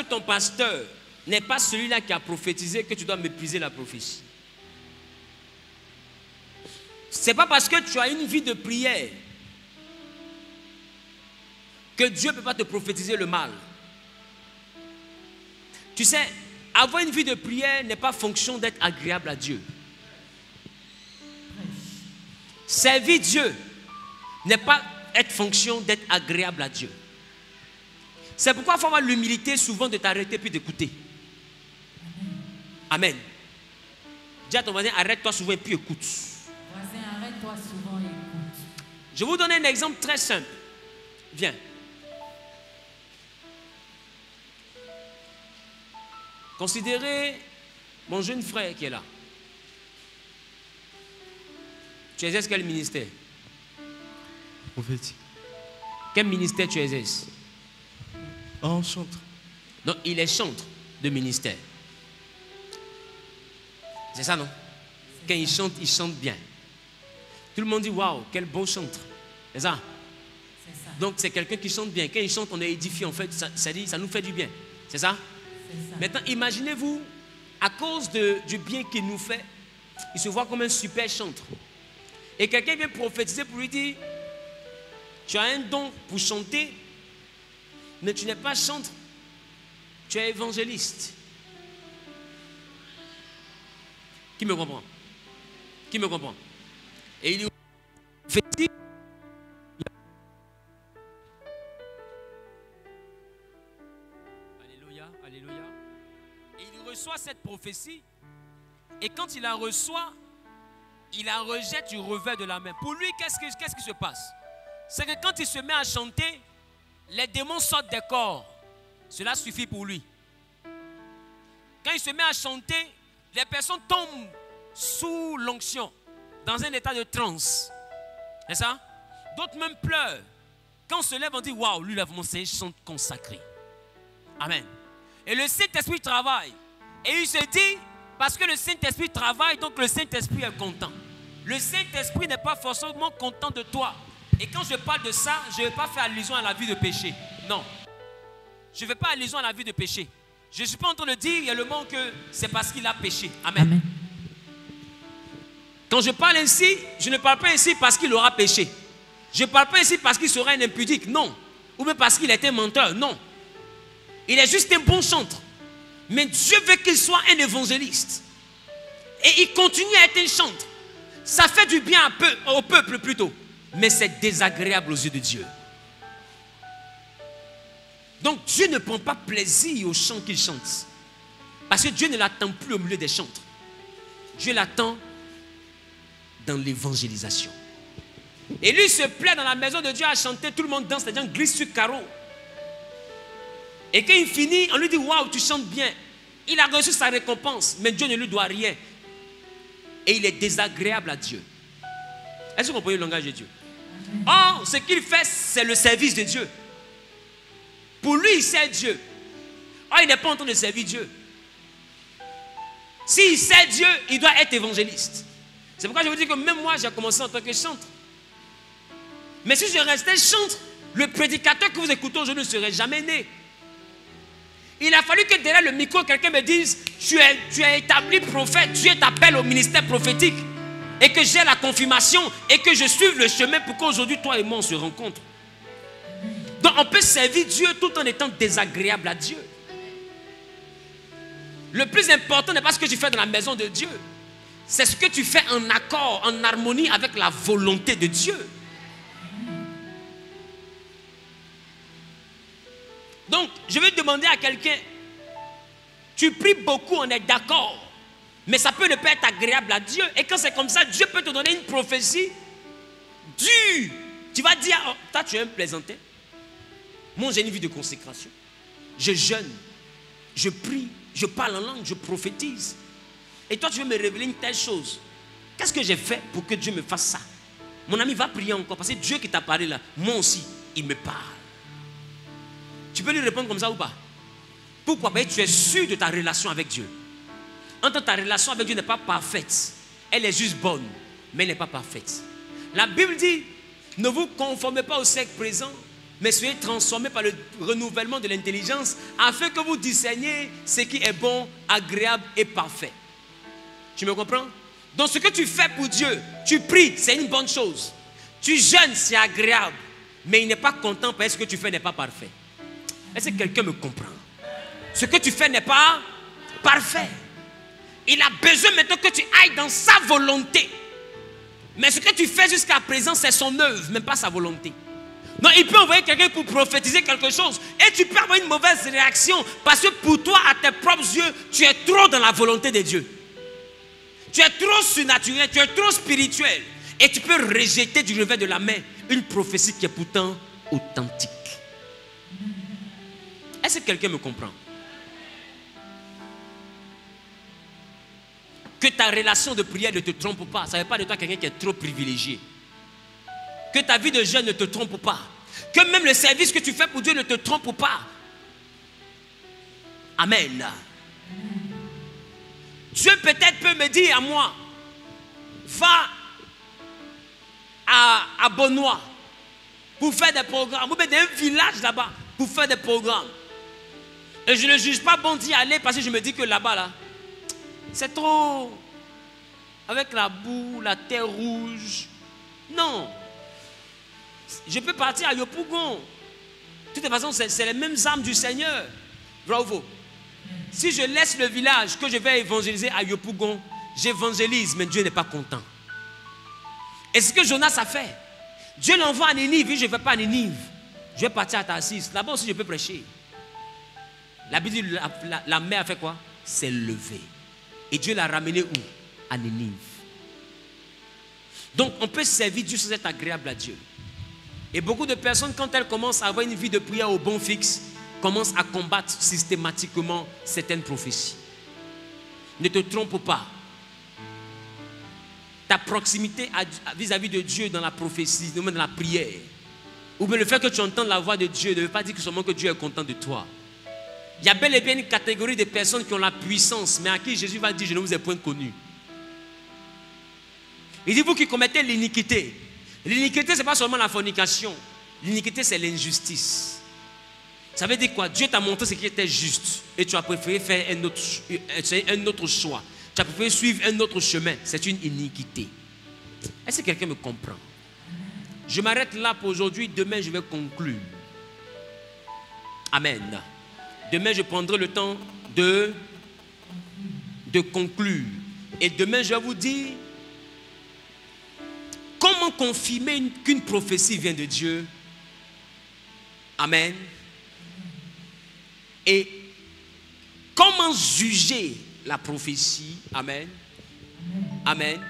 ton pasteur n'est pas celui-là qui a prophétisé que tu dois mépriser la prophétie. C'est pas parce que tu as une vie de prière que Dieu ne peut pas te prophétiser le mal. Tu sais, avoir une vie de prière n'est pas fonction d'être agréable à Dieu. Servir Dieu n'est pas être fonction d'être agréable à Dieu. C'est pourquoi il faut avoir l'humilité souvent de t'arrêter puis d'écouter. Amen. Dis à ton voisin, arrête-toi souvent et puis écoute. Voisin, arrête-toi souvent et écoute. Je vais vous donner un exemple très simple. Viens. Considérez mon jeune frère qui est là. Tu exerces quel ministère? Prophétique. Quel ministère tu exerces? En chantre. Non, il est chantre de ministère. C'est ça, non? Quand il chante bien. Tout le monde dit, waouh, quel beau chantre. C'est ça? C'est ça. Donc c'est quelqu'un qui chante bien. Quand il chante, on est édifié. En fait, ça nous fait du bien. C'est ça? C'est ça. Maintenant, imaginez-vous, à cause du bien qu'il nous fait, il se voit comme un super chantre. Et quelqu'un vient prophétiser pour lui dire, tu as un don pour chanter, mais tu n'es pas chantre, tu es évangéliste. Qui me comprend? Qui me comprend? Et il lui prophétise. Alléluia, alléluia. Et il reçoit cette prophétie. Et quand il la reçoit, il la rejette du revers de la main. Pour lui, qu'est-ce qui se passe? C'est que quand il se met à chanter, les démons sortent des corps. Cela suffit pour lui. Quand il se met à chanter, les personnes tombent sous l'onction, dans un état de transe. C'est ça? D'autres même pleurent. Quand on se lève, on dit, waouh, lui, là, vraiment, c'est un chant consacré. Amen. Et le Saint-Esprit travaille. Et il se dit, parce que le Saint-Esprit travaille, donc le Saint-Esprit est content. Le Saint-Esprit n'est pas forcément content de toi. Et quand je parle de ça, je ne vais pas faire allusion à la vie de péché. Non. Je ne fais pas allusion à la vie de péché. Je ne suis pas en train de dire réellement que c'est parce qu'il a péché. Amen. Amen. Quand je parle ainsi, je ne parle pas ainsi parce qu'il aura péché. Je ne parle pas ainsi parce qu'il sera un impudique. Non. Ou même parce qu'il est un menteur. Non. Il est juste un bon chantre. Mais Dieu veut qu'il soit un évangéliste. Et il continue à être un chantre. Ça fait du bien au peuple plutôt. Mais c'est désagréable aux yeux de Dieu. Donc Dieu ne prend pas plaisir aux chants qu'il chante. Parce que Dieu ne l'attend plus au milieu des chantres. Dieu l'attend dans l'évangélisation. Et lui se plaît dans la maison de Dieu à chanter. Tout le monde danse, c'est-à-dire glisse sur carreau. Et quand il finit, on lui dit, waouh, tu chantes bien. Il a reçu sa récompense, mais Dieu ne lui doit rien. Et il est désagréable à Dieu. Est-ce que vous comprenez le langage de Dieu? Or, ce qu'il fait, c'est le service de Dieu. Pour lui, il sert Dieu. Or, il n'est pas en train de servir Dieu. S'il sert Dieu, il doit être évangéliste. C'est pourquoi je vous dis que même moi, j'ai commencé en tant que chantre. Mais si je restais chantre, le prédicateur que vous écoutez aujourd'hui ne serait jamais né. Il a fallu que derrière le micro, quelqu'un me dise, tu es établi prophète, Dieu t'appelle au ministère prophétique. Et que j'ai la confirmation et que je suive le chemin pour qu'aujourd'hui, toi et moi, on se rencontre. Donc, on peut servir Dieu tout en étant désagréable à Dieu. Le plus important n'est pas ce que tu fais dans la maison de Dieu. C'est ce que tu fais en accord, en harmonie avec la volonté de Dieu. Donc, je vais demander à quelqu'un, tu pries beaucoup, on est d'accord, mais ça peut ne pas être agréable à Dieu. Et quand c'est comme ça, Dieu peut te donner une prophétie dure. Tu vas dire, oh, toi tu es un plaisantin. Moi j'ai une vie de consécration. Je jeûne, je prie, je parle en langue, je prophétise. Et toi tu veux me révéler une telle chose. Qu'est-ce que j'ai fait pour que Dieu me fasse ça? Mon ami, va prier encore, parce que Dieu qui t'a parlé là, moi aussi, il me parle. Tu peux lui répondre comme ça ou pas? Pourquoi? Parce que tu es sûr de ta relation avec Dieu. entre ta relation avec Dieu n'est pas parfaite. Elle est juste bonne, mais elle n'est pas parfaite. La Bible dit, ne vous conformez pas au siècle présent, mais soyez transformés par le renouvellement de l'intelligence, afin que vous discerniez ce qui est bon, agréable et parfait. Tu me comprends? Donc ce que tu fais pour Dieu, tu pries, c'est une bonne chose. Tu jeûnes, c'est agréable, mais il n'est pas content parce que ce que tu fais n'est pas parfait. Est-ce que quelqu'un me comprend? Ce que tu fais n'est pas parfait. Il a besoin maintenant que tu ailles dans sa volonté. Mais ce que tu fais jusqu'à présent, c'est son œuvre, même pas sa volonté. Non, il peut envoyer quelqu'un pour prophétiser quelque chose. Et tu peux avoir une mauvaise réaction. Parce que pour toi, à tes propres yeux, tu es trop dans la volonté de Dieu. Tu es trop surnaturel, tu es trop spirituel. Et tu peux rejeter du revers de la main une prophétie qui est pourtant authentique. Est-ce que quelqu'un me comprend? Que ta relation de prière ne te trompe pas. Ça ne veut pas de toi quelqu'un qui est trop privilégié. Que ta vie de jeûne ne te trompe pas. Que même le service que tu fais pour Dieu ne te trompe pas. Amen. Dieu peut-être peut me dire à moi, va à Bonois pour faire des programmes. Ou bien dans un village là-bas pour faire des programmes. Et je ne juge pas bon d'y aller parce que je me dis que là-bas, là, c'est trop. Avec la boue, la terre rouge. Non. Je peux partir à Yopougon. De toute façon, c'est les mêmes âmes du Seigneur. Bravo. Si je laisse le village que je vais évangéliser à Yopougon, j'évangélise, mais Dieu n'est pas content. Et ce que Jonas a fait, Dieu l'envoie à Ninive, et je ne vais pas à Ninive. Je vais partir à Tarsis. Là-bas aussi, je peux prêcher. La Bible dit, la mer a fait quoi? S'est levée. Et Dieu l'a ramené où? À Ninive. Donc, on peut servir Dieu sans être agréable à Dieu. Et beaucoup de personnes, quand elles commencent à avoir une vie de prière au bon fixe, commencent à combattre systématiquement certaines prophéties. Ne te trompe pas. Ta proximité vis-à-vis de Dieu dans la prophétie, dans la prière, ou bien le fait que tu entends la voix de Dieu ne veut pas dire que seulement que Dieu est content de toi. Il y a bel et bien une catégorie de personnes qui ont la puissance, mais à qui Jésus va dire, je ne vous ai point connu. Il dit, vous qui commettez l'iniquité. L'iniquité, ce n'est pas seulement la fornication. L'iniquité, c'est l'injustice. Ça veut dire quoi? Dieu t'a montré ce qui était juste. Et tu as préféré faire un autre choix. Tu as préféré suivre un autre chemin. C'est une iniquité. Est-ce que quelqu'un me comprend? Je m'arrête là pour aujourd'hui. Demain, je vais conclure. Amen. Demain, je prendrai le temps de conclure. Et demain, je vais vous dire comment confirmer qu'une prophétie vient de Dieu. Amen. Et comment juger la prophétie. Amen. Amen.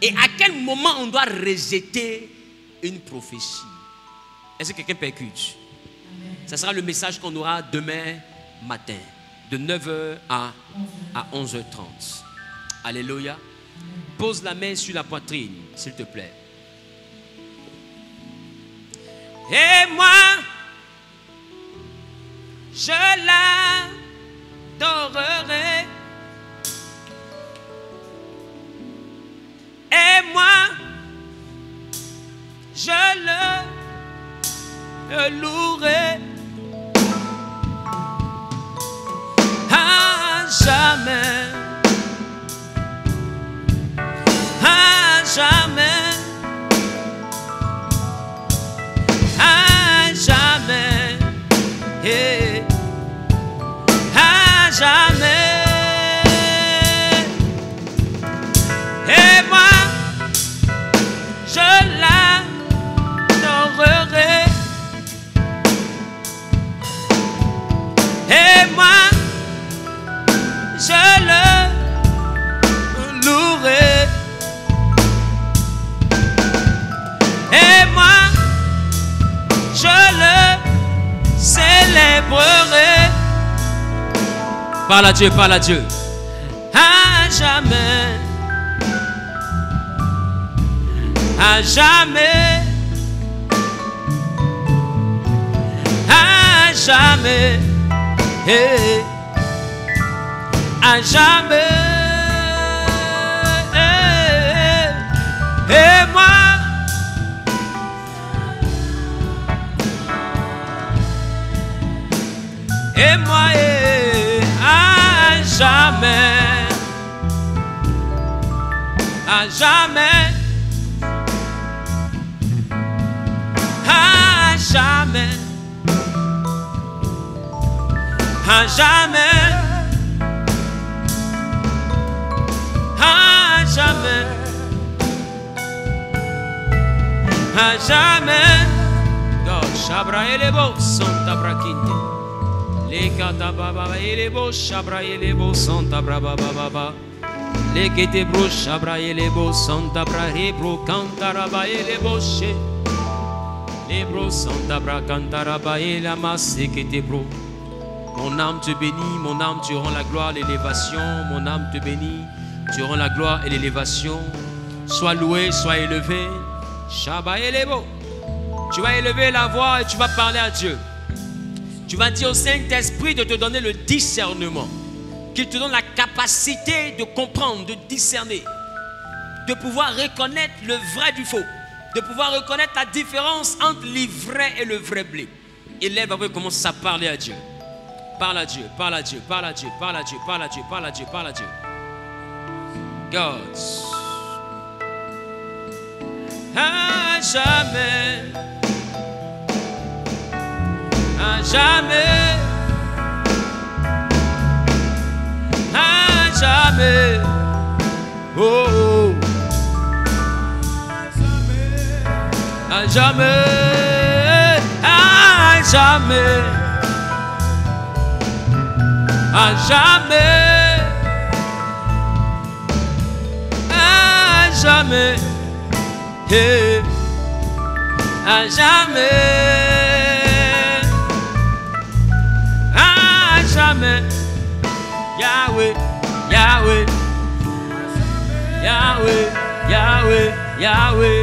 Et à quel moment on doit rejeter une prophétie. Est-ce que quelqu'un percute? Ce sera le message qu'on aura demain matin, de 9h à 11h30. Alléluia. Pose la main sur la poitrine, s'il te plaît. Et moi, je l'adorerai. Et moi, je le louerai à jamais, à jamais, à jamais, et à jamais. Et moi, je l'adorerai. Et moi, je le louerai. Et moi, je le célébrerai. Parle à Dieu, parle à Dieu. À jamais. À jamais. À jamais. Hey. À jamais. et moi, et à jamais, à jamais, à jamais, à jamais, à jamais, à jamais. Shabra elebo santa brakinte. Le kata baba elebo shabra elebo santa braba baba. Le kete bro shabra elebo santa bra hebro kantaraba elebo she. Le bro santa bra kantaraba elama sekete bro. Mon âme te bénit, mon âme tu rends la gloire, l'élévation. Mon âme te bénit, tu rends la gloire et l'élévation. Sois loué, sois élevé. Shabra elebo. Tu vas élever la voix et tu vas parler à Dieu. Tu vas dire au Saint-Esprit de te donner le discernement. Qu'il te donne la capacité de comprendre, de discerner. De pouvoir reconnaître le vrai du faux. De pouvoir reconnaître la différence entre l'ivraie et le vrai blé. Et lève après, commence à parler à Dieu. Parle à Dieu, parle à Dieu, parle à Dieu, parle à Dieu, parle à Dieu, parle à Dieu, parle à Dieu. God. À jamais. À jamais, à jamais, oh, oh. À jamais, à jamais, à jamais, à jamais, hey. À jamais. Jamais, Yahweh, Yahweh, Yahweh, Yahweh, Yahweh,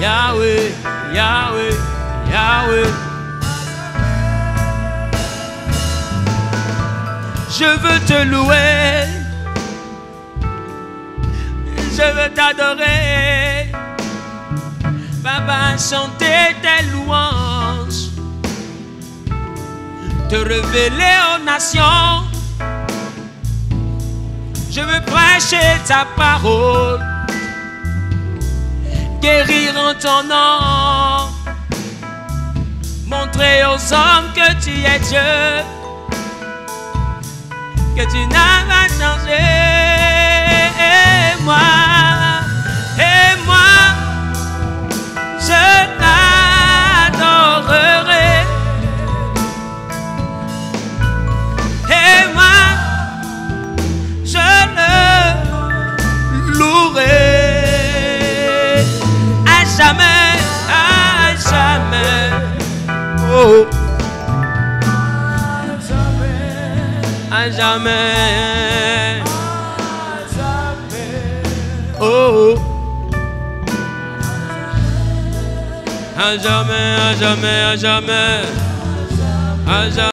Yahweh, Yahweh, Yahweh. Je veux te louer, je veux t'adorer, Papa, chanter tes louanges. Te révéler aux nations. Je veux prêcher ta parole, guérir en ton nom, montrer aux hommes que tu es Dieu, que tu n'as pas changé. Et moi, je t'adorerai. Et moi, je le louerai à jamais, à jamais. Oh, à jamais, oh, à jamais, à jamais, à jamais, à jamais.